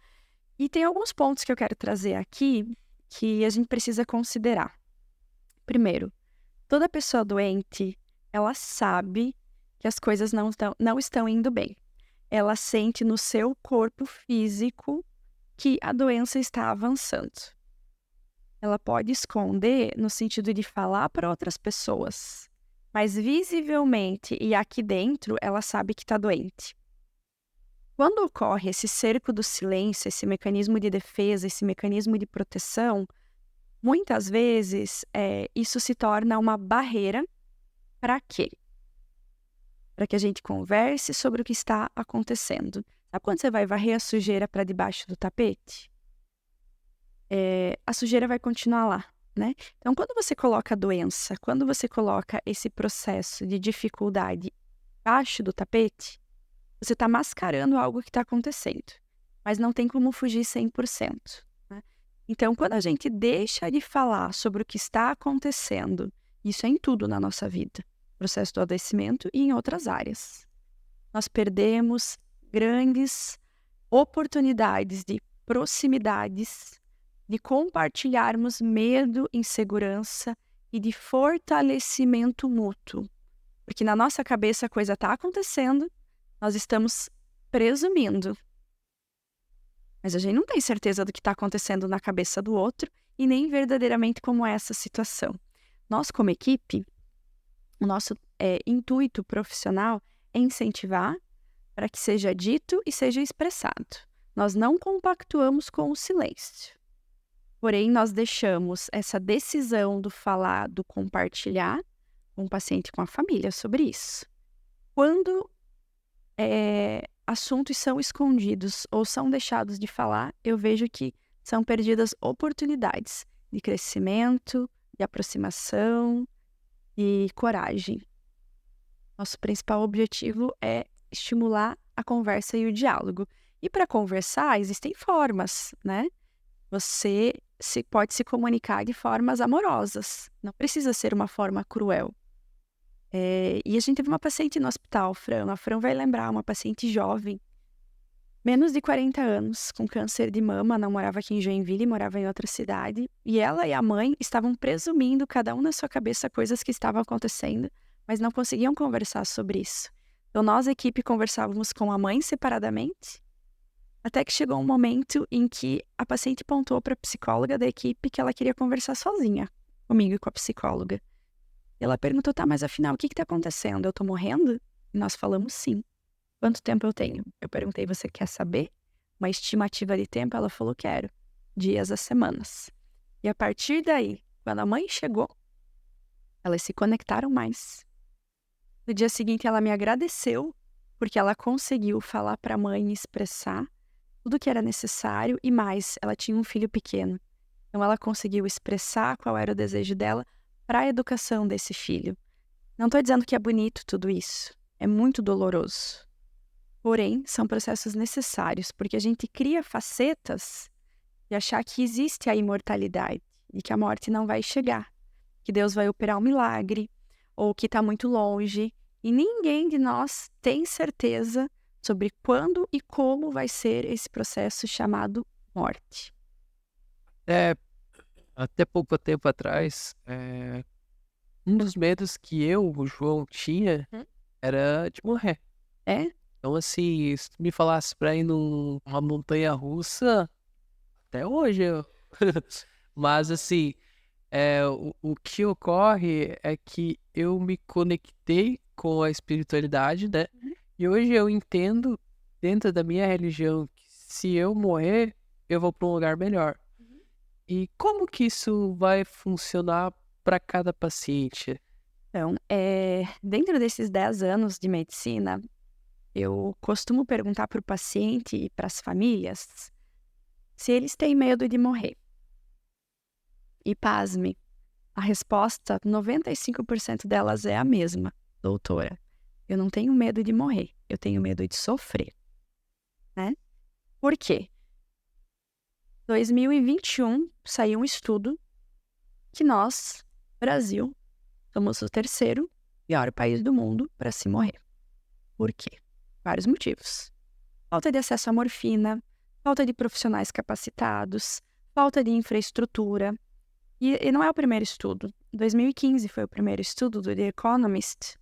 E tem alguns pontos que eu quero trazer aqui que a gente precisa considerar. Primeiro, toda pessoa doente, ela sabe que as coisas não estão indo bem. Ela sente no seu corpo físico que a doença está avançando. Ela pode esconder no sentido de falar para outras pessoas, mas visivelmente e aqui dentro ela sabe que está doente. Quando ocorre esse cerco do silêncio, esse mecanismo de defesa, esse mecanismo de proteção, muitas vezes isso se torna uma barreira para quê? Para que a gente converse sobre o que está acontecendo. Sabe quando você vai varrer a sujeira para debaixo do tapete? A sujeira vai continuar lá, né? Então, quando você coloca a doença, quando você coloca esse processo de dificuldade embaixo do tapete, você está mascarando algo que está acontecendo, mas não tem como fugir 100%. Né? Então, quando a gente deixa de falar sobre o que está acontecendo, isso é em tudo na nossa vida, processo do adoecimento e em outras áreas, nós perdemos grandes oportunidades de proximidades, de compartilharmos medo, insegurança e de fortalecimento mútuo. Porque na nossa cabeça a coisa está acontecendo, nós estamos presumindo. Mas a gente não tem certeza do que está acontecendo na cabeça do outro e nem verdadeiramente como é essa situação. Nós, como equipe, o nosso intuito profissional é incentivar para que seja dito e seja expressado. Nós não compactuamos com o silêncio. Porém, nós deixamos essa decisão do falar, do compartilhar com o paciente e com a família sobre isso. Quando assuntos são escondidos ou são deixados de falar, eu vejo que são perdidas oportunidades de crescimento, de aproximação e coragem. Nosso principal objetivo é estimular a conversa e o diálogo. E para conversar, existem formas, né? Você pode se comunicar de formas amorosas, não precisa ser uma forma cruel. E a gente teve uma paciente no hospital, Fran. A Fran vai lembrar, uma paciente jovem, menos de 40 anos, com câncer de mama, não morava aqui em Joinville, morava em outra cidade. E ela e a mãe estavam presumindo, cada um na sua cabeça, coisas que estavam acontecendo, mas não conseguiam conversar sobre isso. Então, nós, equipe, conversávamos com a mãe separadamente, até que chegou um momento em que a paciente pontuou para a psicóloga da equipe que ela queria conversar sozinha, comigo e com a psicóloga. E ela perguntou, tá, mas afinal, o que está acontecendo? Eu tô morrendo? E nós falamos sim. Quanto tempo eu tenho? Eu perguntei, você quer saber? Uma estimativa de tempo? Ela falou, quero. Dias a semanas. E a partir daí, quando a mãe chegou, elas se conectaram mais. No dia seguinte, ela me agradeceu, porque ela conseguiu falar para a mãe e expressar tudo que era necessário e mais, ela tinha um filho pequeno. Então, ela conseguiu expressar qual era o desejo dela para a educação desse filho. Não estou dizendo que é bonito tudo isso. É muito doloroso. Porém, são processos necessários, porque a gente cria facetas de achar que existe a imortalidade e que a morte não vai chegar, que Deus vai operar um milagre ou que está muito longe. E ninguém de nós tem certeza sobre quando e como vai ser esse processo chamado morte. Até pouco tempo atrás, um dos medos que o João, tinha era de morrer. É? Então, assim, se tu me falasse pra ir numa montanha-russa, até hoje Mas, assim, o que ocorre é que eu me conectei com a espiritualidade, né? E hoje eu entendo, dentro da minha religião, que se eu morrer, eu vou para um lugar melhor. E como que isso vai funcionar para cada paciente? Então, dentro desses 10 anos de medicina, eu costumo perguntar para o paciente e para as famílias se eles têm medo de morrer. E pasme, a resposta, 95% delas é a mesma, doutora. Eu não tenho medo de morrer, eu tenho medo de sofrer. Né? Por quê? 2021 saiu um estudo que nós, Brasil, somos o terceiro pior país do mundo para se morrer. Por quê? Vários motivos. Falta de acesso à morfina, falta de profissionais capacitados, falta de infraestrutura. E não é o primeiro estudo. 2015 foi o primeiro estudo do The Economist.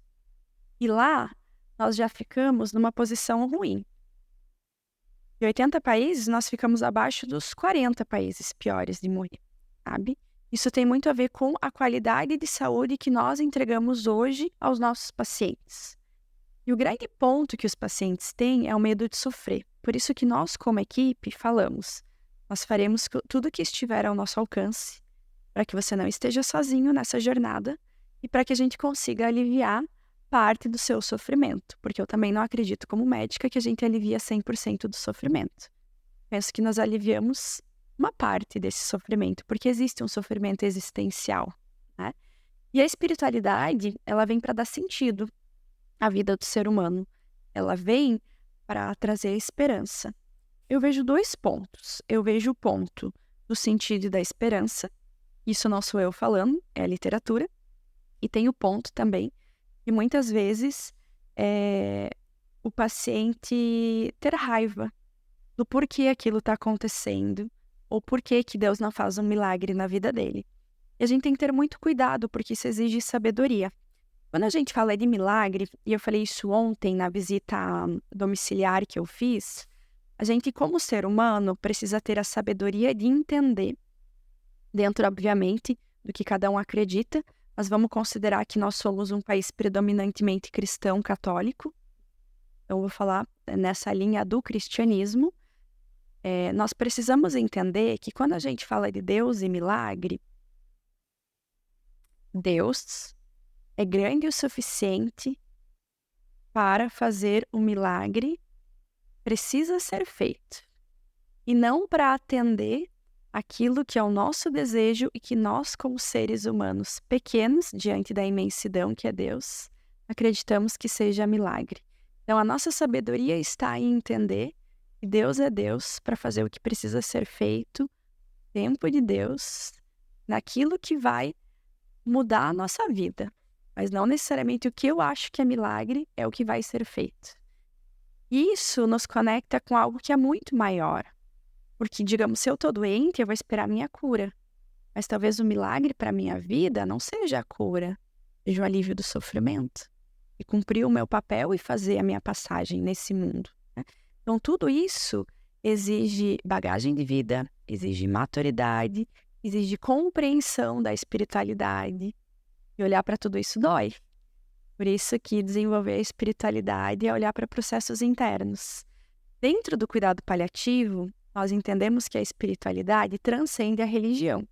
E lá, nós já ficamos numa posição ruim. De 80 países, nós ficamos abaixo dos 40 países piores de morrer, sabe? Isso tem muito a ver com a qualidade de saúde que nós entregamos hoje aos nossos pacientes. E o grande ponto que os pacientes têm é o medo de sofrer. Por isso que nós, como equipe, falamos, nós faremos tudo o que estiver ao nosso alcance para que você não esteja sozinho nessa jornada e para que a gente consiga aliviar parte do seu sofrimento, porque eu também não acredito como médica que a gente alivia 100% do sofrimento. Penso que nós aliviamos uma parte desse sofrimento, porque existe um sofrimento existencial, né? E a espiritualidade, ela vem para dar sentido à vida do ser humano. Ela vem para trazer esperança. Eu vejo 2 pontos. Eu vejo o ponto do sentido da esperança. Isso não sou eu falando, é a literatura. E tem o ponto também que muitas vezes o paciente ter raiva do porquê aquilo está acontecendo ou porquê que Deus não faz um milagre na vida dele. E a gente tem que ter muito cuidado porque isso exige sabedoria. Quando a gente fala de milagre, e eu falei isso ontem na visita domiciliar que eu fiz, a gente, como ser humano, precisa ter a sabedoria de entender, dentro, obviamente, do que cada um acredita, mas vamos considerar que nós somos um país predominantemente cristão católico. Então, eu vou falar nessa linha do cristianismo. Nós precisamos entender que quando a gente fala de Deus e milagre, Deus é grande o suficiente para fazer o milagre, precisa ser feito. E não para atender aquilo que é o nosso desejo e que nós, como seres humanos pequenos, diante da imensidão que é Deus, acreditamos que seja milagre. Então, a nossa sabedoria está em entender que Deus é Deus para fazer o que precisa ser feito, tempo de Deus, naquilo que vai mudar a nossa vida. Mas não necessariamente o que eu acho que é milagre é o que vai ser feito. Isso nos conecta com algo que é muito maior. Porque, digamos, se eu estou doente, eu vou esperar a minha cura. Mas talvez o milagre para a minha vida não seja a cura, seja o alívio do sofrimento. E cumprir o meu papel e fazer a minha passagem nesse mundo, né? Então, tudo isso exige bagagem de vida, exige maturidade, exige compreensão da espiritualidade. E olhar para tudo isso dói. Por isso que desenvolver a espiritualidade é olhar para processos internos. Dentro do cuidado paliativo, nós entendemos que a espiritualidade transcende a religião.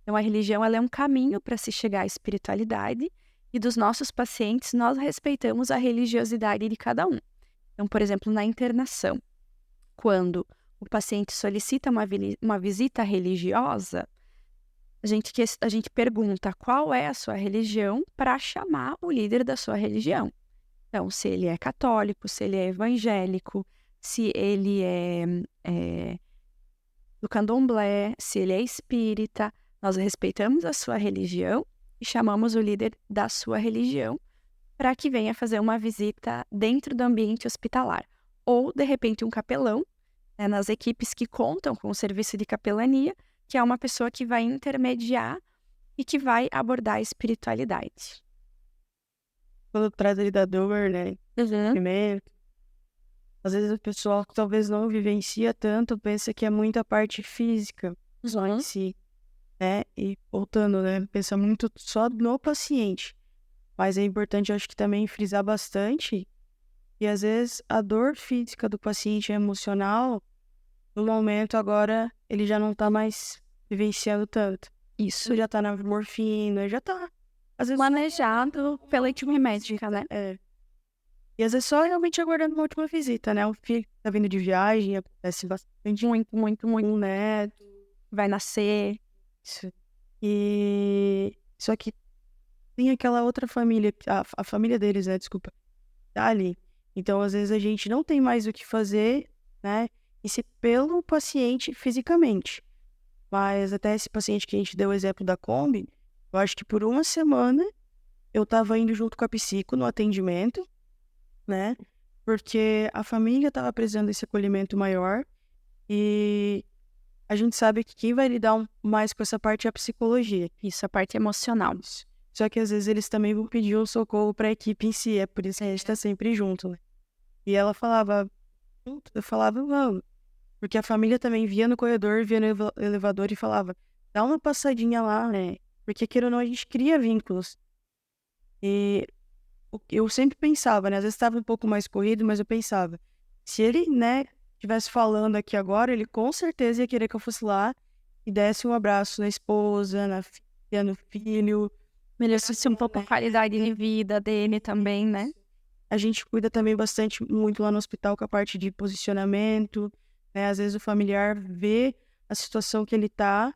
Então, a religião ela é um caminho para se chegar à espiritualidade e dos nossos pacientes nós respeitamos a religiosidade de cada um. Então, por exemplo, na internação, quando o paciente solicita uma visita religiosa, a gente pergunta qual é a sua religião para chamar o líder da sua religião. Então, se ele é católico, se ele é evangélico, se ele é do candomblé, se ele é espírita, nós respeitamos a sua religião e chamamos o líder da sua religião para que venha fazer uma visita dentro do ambiente hospitalar. Ou, de repente, um capelão, né, nas equipes que contam com o serviço de capelania, que é uma pessoa que vai intermediar e que vai abordar a espiritualidade. Quando traz ele da dor, né? Primeiro, às vezes o pessoal que talvez não vivencia tanto pensa que é muita parte física só em si, né? E voltando, né? Pensa muito só no paciente. Mas é importante, eu acho que também frisar bastante que às vezes a dor física do paciente é emocional, no momento agora ele já não tá mais vivenciando tanto. Isso. Ele já tá na morfina, já tá. Às vezes Manejado pela equipe médica, né? E às vezes só realmente aguardando uma última visita, né? O filho tá vindo de viagem, acontece bastante. Muito. Um neto. Vai nascer. Isso. E só que tem aquela outra família, a família deles, né? Desculpa. Tá ali. Então, às vezes, a gente não tem mais o que fazer, né? Isso pelo paciente fisicamente. Mas até esse paciente que a gente deu o exemplo da Kombi, eu acho que por uma semana eu tava indo junto com a psico no atendimento, né? Porque a família tava precisando desse acolhimento maior e a gente sabe que quem vai lidar mais com essa parte é a psicologia. Isso, a parte emocional. Só que às vezes eles também vão pedir um socorro para a equipe em si, é por isso que a gente tá sempre junto, né? E ela falava, eu falava, vamos. Porque a família também via no corredor, via no elevador e falava, dá uma passadinha lá, né? Porque queira ou não, a gente cria vínculos. E eu sempre pensava, né? Às vezes estava um pouco mais corrido, mas eu pensava, se ele, né, estivesse falando aqui agora, ele com certeza ia querer que eu fosse lá e desse um abraço na esposa, na filha, no filho. Melhorasse um pouco a qualidade de vida dele também, né? A gente cuida também bastante, muito lá no hospital, com a parte de posicionamento, né? Às vezes o familiar vê a situação que ele tá,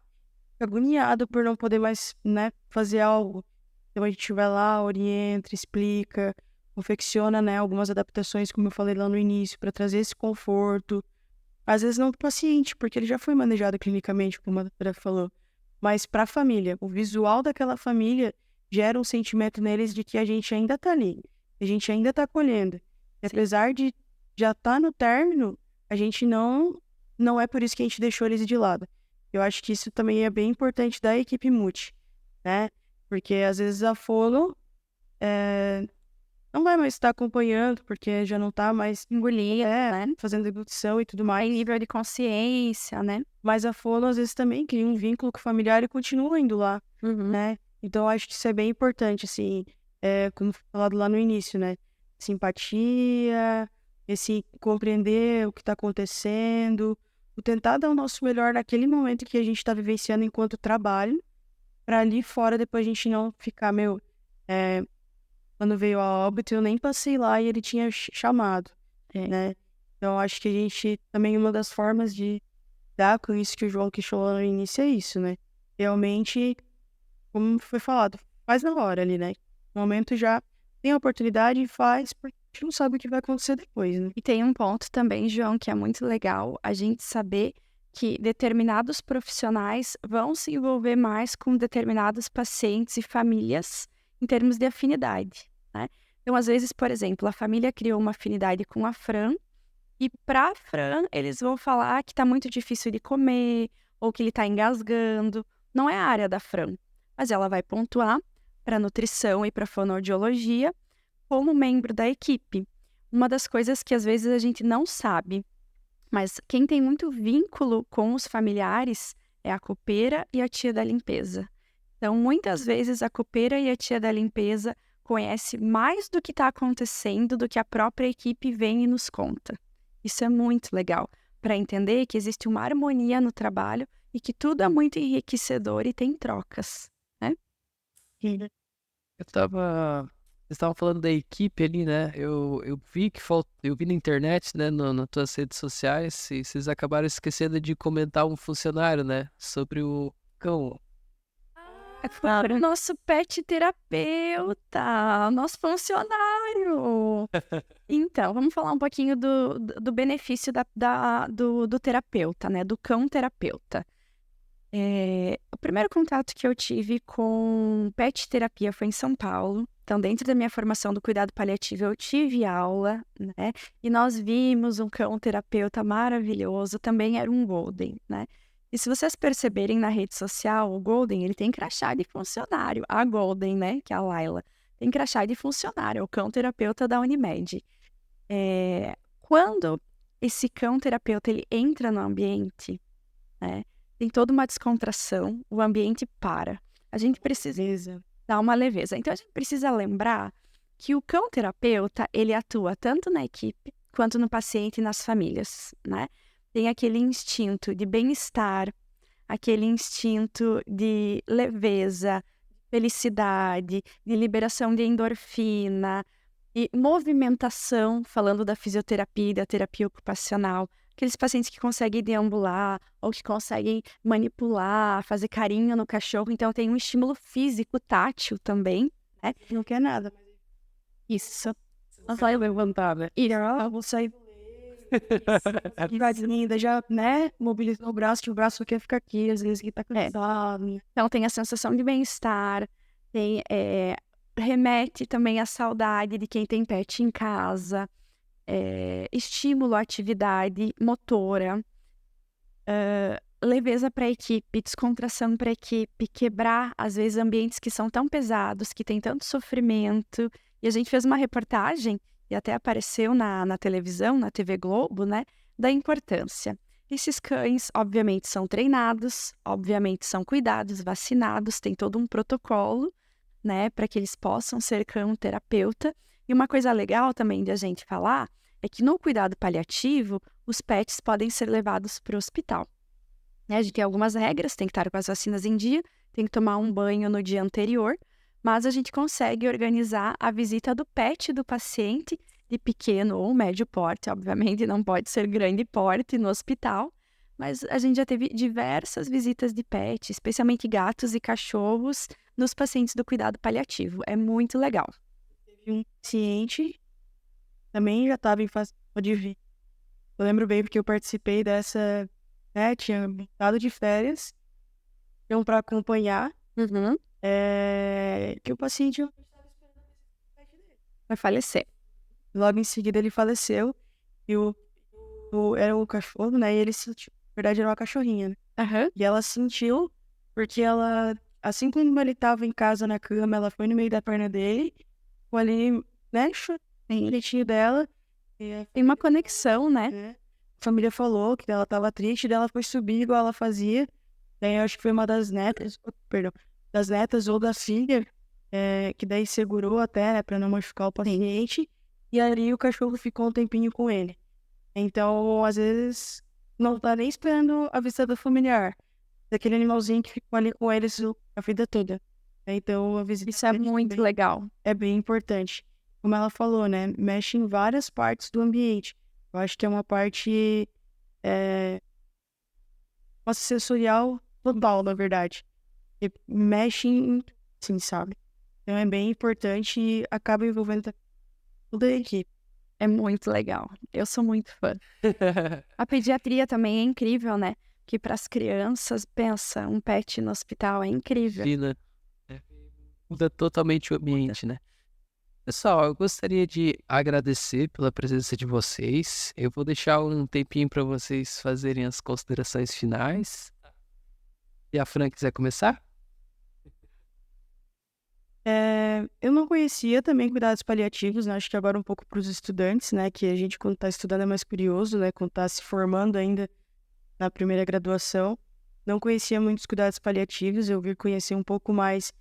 fica agoniado por não poder mais, né, fazer algo. Então a gente vai lá, orienta, explica, confecciona, né, algumas adaptações, como eu falei lá no início, para trazer esse conforto. Às vezes não para o paciente, porque ele já foi manejado clinicamente, como a doutora falou, mas para a família. O visual daquela família gera um sentimento neles de que a gente ainda tá ali, a gente ainda tá acolhendo. E apesar de já estar no término, a gente não é por isso que a gente deixou eles de lado. Eu acho que isso também é bem importante da equipe multi, né? Porque às vezes a fono não vai mais estar acompanhando, porque já não tá mais Engolir, né? fazendo deglutição e tudo mais. Tem nível de consciência, né? Mas a fono às vezes também cria um vínculo com o familiar e continua indo lá, né? Então, acho que isso é bem importante, assim, como foi falado lá no início, né? Simpatia, esse compreender o que está acontecendo, o tentar dar o nosso melhor naquele momento que a gente está vivenciando enquanto trabalho, para ali fora depois a gente não ficar, quando veio a óbito eu nem passei lá e ele tinha chamado, né? Então, acho que a gente, também uma das formas de dar com isso que o João questionou no início é isso, né? Realmente, como foi falado, faz na hora ali, né? No momento já tem a oportunidade e faz, porque a gente não sabe o que vai acontecer depois, né? E tem um ponto também, João, que é muito legal, a gente saber que determinados profissionais vão se envolver mais com determinados pacientes e famílias em termos de afinidade, né? Então, às vezes, por exemplo, a família criou uma afinidade com a Fran E pra Fran, eles vão falar que tá muito difícil de comer, ou que ele tá engasgando. Não é a área da Fran, mas ela vai pontuar para nutrição e para fonoaudiologia como membro da equipe. Uma das coisas que às vezes a gente não sabe, mas quem tem muito vínculo com os familiares é a copeira e a tia da limpeza. Então, muitas vezes a copeira e a tia da limpeza conhece mais do que está acontecendo do que a própria equipe vem e nos conta. Isso é muito legal para entender que existe uma harmonia no trabalho e que tudo é muito enriquecedor e tem trocas, né? Vocês estavam falando da equipe ali, né? Eu vi eu vi na internet, né, nas tuas redes sociais, e vocês acabaram esquecendo de comentar um funcionário, né? Sobre o cão. O nosso pet terapeuta, nosso funcionário. Então, vamos falar um pouquinho do benefício do terapeuta, né? Do cão terapeuta. O primeiro contato que eu tive com pet terapia foi em São Paulo. Então, dentro da minha formação do cuidado paliativo, eu tive aula, né? E nós vimos um cão terapeuta maravilhoso, também era um Golden, né? E se vocês perceberem na rede social, o Golden, ele tem crachá de funcionário. A Golden, né, que é a Laila, tem crachá de funcionário, é o cão terapeuta da Unimed. Quando esse cão terapeuta ele entra no ambiente, né, tem toda uma descontração, o ambiente para. A gente precisa dar uma leveza. Então, a gente precisa lembrar que o cão terapeuta, ele atua tanto na equipe quanto no paciente e nas famílias, né? Tem aquele instinto de bem-estar, aquele instinto de leveza, felicidade, de liberação de endorfina e movimentação, falando da fisioterapia e da terapia ocupacional. Aqueles pacientes que conseguem deambular ou que conseguem manipular, fazer carinho no cachorro. Então, tem um estímulo físico, tátil também, né? Não quer nada. Isso. Não vai levantar, né? E eu vou sair ainda já, né, mobilizou o braço, que o braço quer ficar aqui, às vezes que tá cansado. Então, tem a sensação de bem-estar, tem, remete também à saudade de quem tem pet em casa, estímulo à atividade motora, leveza para a equipe, descontração para a equipe, quebrar, às vezes, ambientes que são tão pesados, que tem tanto sofrimento. E a gente fez uma reportagem, e até apareceu na televisão, na TV Globo, né, da importância. Esses cães, obviamente, são treinados, obviamente, são cuidados, vacinados, tem todo um protocolo, né, para que eles possam ser cão terapeuta. E uma coisa legal também de a gente falar é que no cuidado paliativo, os pets podem ser levados para o hospital. A gente tem algumas regras, tem que estar com as vacinas em dia, tem que tomar um banho no dia anterior, mas a gente consegue organizar a visita do pet do paciente de pequeno ou médio porte, obviamente não pode ser grande porte no hospital, mas a gente já teve diversas visitas de pet, especialmente gatos e cachorros, nos pacientes do cuidado paliativo. É muito legal. Teve um paciente, também já estava em fase de vir. Eu lembro bem porque eu participei dessa, né, tinha estado de férias, iam para acompanhar, que o paciente Vai falecer. logo em seguida ele faleceu, e era o cachorro, né, e ele sentiu, na verdade era uma cachorrinha, né? E ela sentiu, porque ela, assim como ele estava em casa na cama, ela foi no meio da perna dele, ficou ali, né, tem o leitinho dela. Tem uma conexão, né? A família falou que ela estava triste, daí ela foi subir igual ela fazia. Daí eu acho que foi uma das netas, das netas ou da filha, que daí segurou até, né, pra não machucar o paciente. E ali o cachorro ficou um tempinho com ele. Então, às vezes, não tá nem esperando a visita familiar. Daquele animalzinho que ficou ali com eles a vida toda. Então, a visita Isso é muito legal. é bem importante. Como ela falou, né? Mexe em várias partes do ambiente. Eu acho que é uma parte uma sensorial total, na verdade. E mexe em, sim, sabe? Então é bem importante e acaba envolvendo toda a equipe. É muito legal. Eu sou muito fã. A pediatria também é incrível, né? Que para as crianças, pensa, um pet no hospital é incrível. Muda totalmente o ambiente, né? Pessoal, eu gostaria de agradecer pela presença de vocês. Eu vou deixar um tempinho para vocês fazerem as considerações finais. E a Fran quiser começar? Eu não conhecia também cuidados paliativos, né? Acho que agora um pouco para os estudantes, né? Que a gente, quando está estudando, é mais curioso, né? Quando está se formando ainda na primeira graduação. Não conhecia muitos cuidados paliativos, eu vim conhecer um pouco mais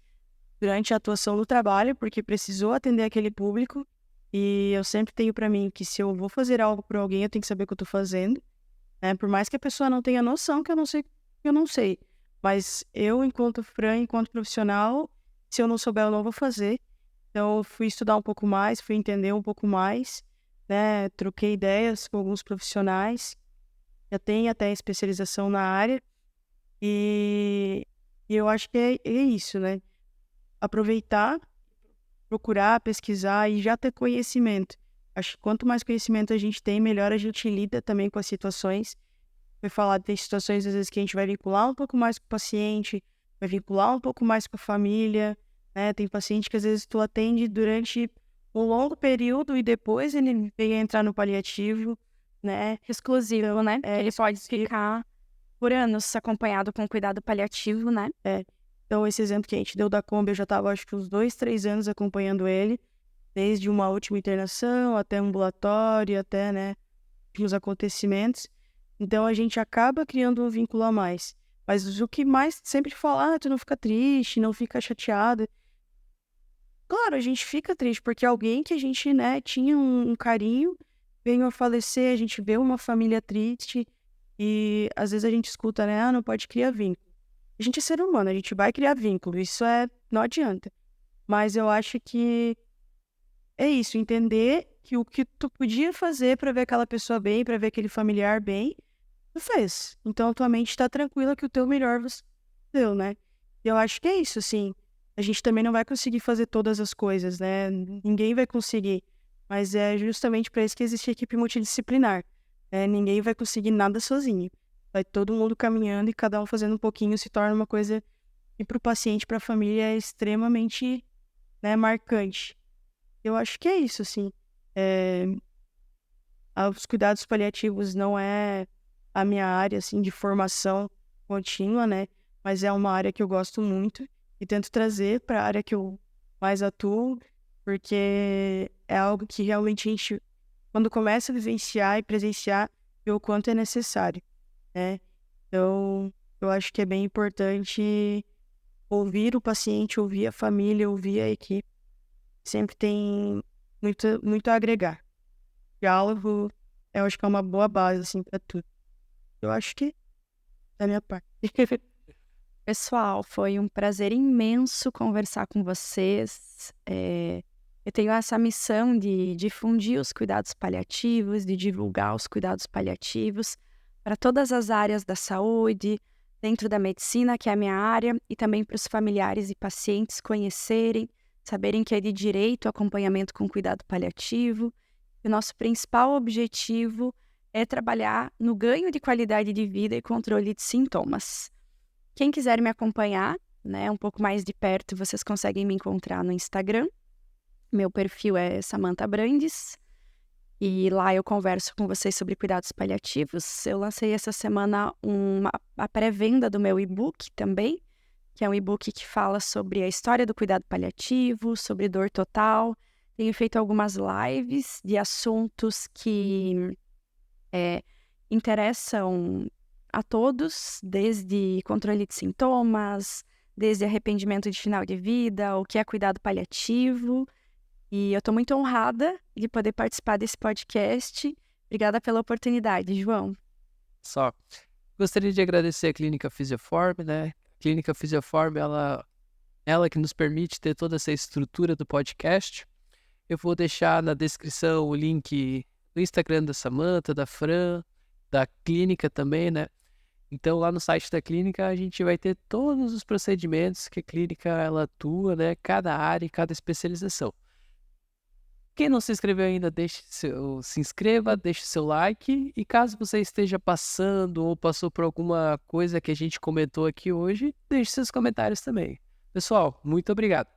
durante a atuação no trabalho, porque precisou atender aquele público. E eu sempre tenho para mim que se eu vou fazer algo por alguém, eu tenho que saber o que eu estou fazendo, né? Por mais que a pessoa não tenha noção que eu não sei, eu não sei. Mas eu, enquanto Fran, enquanto profissional, se eu não souber, eu não vou fazer. Então, eu fui estudar um pouco mais, fui entender um pouco mais, né? Troquei ideias com alguns profissionais, já tem até especialização na área, e eu acho que é isso, né? Aproveitar, procurar, pesquisar e já ter conhecimento. Acho que quanto mais conhecimento a gente tem, melhor a gente lida também com as situações. Foi falar, tem situações às vezes que a gente vai vincular um pouco mais com o paciente, vai vincular um pouco mais com a família, né? Tem paciente que às vezes tu atende durante um longo período e depois ele vem a entrar no paliativo, né? Exclusivo, né? Ele pode ficar por anos acompanhado com cuidado paliativo, né? Então, esse exemplo que a gente deu da Kombi, eu já estava, acho que uns 2, 3 anos acompanhando ele, desde uma última internação até ambulatório, até, né, os acontecimentos. Então, a gente acaba criando um vínculo a mais. Mas o que mais sempre fala, tu não fica triste, não fica chateada. Claro, a gente fica triste, porque alguém que a gente, né, tinha um carinho, veio a falecer, a gente vê uma família triste, e às vezes a gente escuta, né, não pode criar vínculo. A gente é ser humano, a gente vai criar vínculo, isso não adianta. Mas eu acho que é isso, entender que o que tu podia fazer para ver aquela pessoa bem, para ver aquele familiar bem, tu fez. Então a tua mente tá tranquila que o teu melhor você deu, né? E eu acho que é isso, assim. A gente também não vai conseguir fazer todas as coisas, né? Ninguém vai conseguir. Mas é justamente para isso que existe a equipe multidisciplinar. Ninguém vai conseguir nada sozinho. Vai todo mundo caminhando e cada um fazendo um pouquinho se torna uma coisa que para o paciente, para a família é extremamente, né, marcante. Eu acho que é isso, assim. Os cuidados paliativos não é a minha área, assim, de formação contínua, né? Mas é uma área que eu gosto muito e tento trazer para a área que eu mais atuo, porque é algo que realmente a gente, quando começa a vivenciar e presenciar, vê o quanto é necessário, né? Então, eu acho que é bem importante ouvir o paciente, ouvir a família, ouvir a equipe. Sempre tem muito a agregar. Diálogo, eu acho que é uma boa base, assim, para tudo. Eu acho que da minha parte. Pessoal, foi um prazer imenso conversar com vocês. Eu tenho essa missão de difundir os cuidados paliativos, de divulgar os cuidados paliativos para todas as áreas da saúde, dentro da medicina, que é a minha área, e também para os familiares e pacientes conhecerem, saberem que é de direito o acompanhamento com cuidado paliativo. O nosso principal objetivo é trabalhar no ganho de qualidade de vida e controle de sintomas. Quem quiser me acompanhar, né, um pouco mais de perto, vocês conseguem me encontrar no Instagram. Meu perfil é Samantha Brandes e lá eu converso com vocês sobre cuidados paliativos. Eu lancei essa semana a pré-venda do meu e-book também, que é um e-book que fala sobre a história do cuidado paliativo, sobre dor total. Tenho feito algumas lives de assuntos que interessam a todos, desde controle de sintomas, desde arrependimento de final de vida, o que é cuidado paliativo. E eu estou muito honrada de poder participar desse podcast. Obrigada pela oportunidade, João. Gostaria de agradecer a Clínica Physioform, né? A Clínica Physioform, ela que nos permite ter toda essa estrutura do podcast. Eu vou deixar na descrição o link do Instagram da Samantha, da Fran, da clínica também, né? Então, lá no site da clínica, a gente vai ter todos os procedimentos que a clínica ela atua, né? Cada área e cada especialização. Quem não se inscreveu ainda, se inscreva, deixe seu like. E caso você esteja passando ou passou por alguma coisa que a gente comentou aqui hoje, deixe seus comentários também. Pessoal, muito obrigado.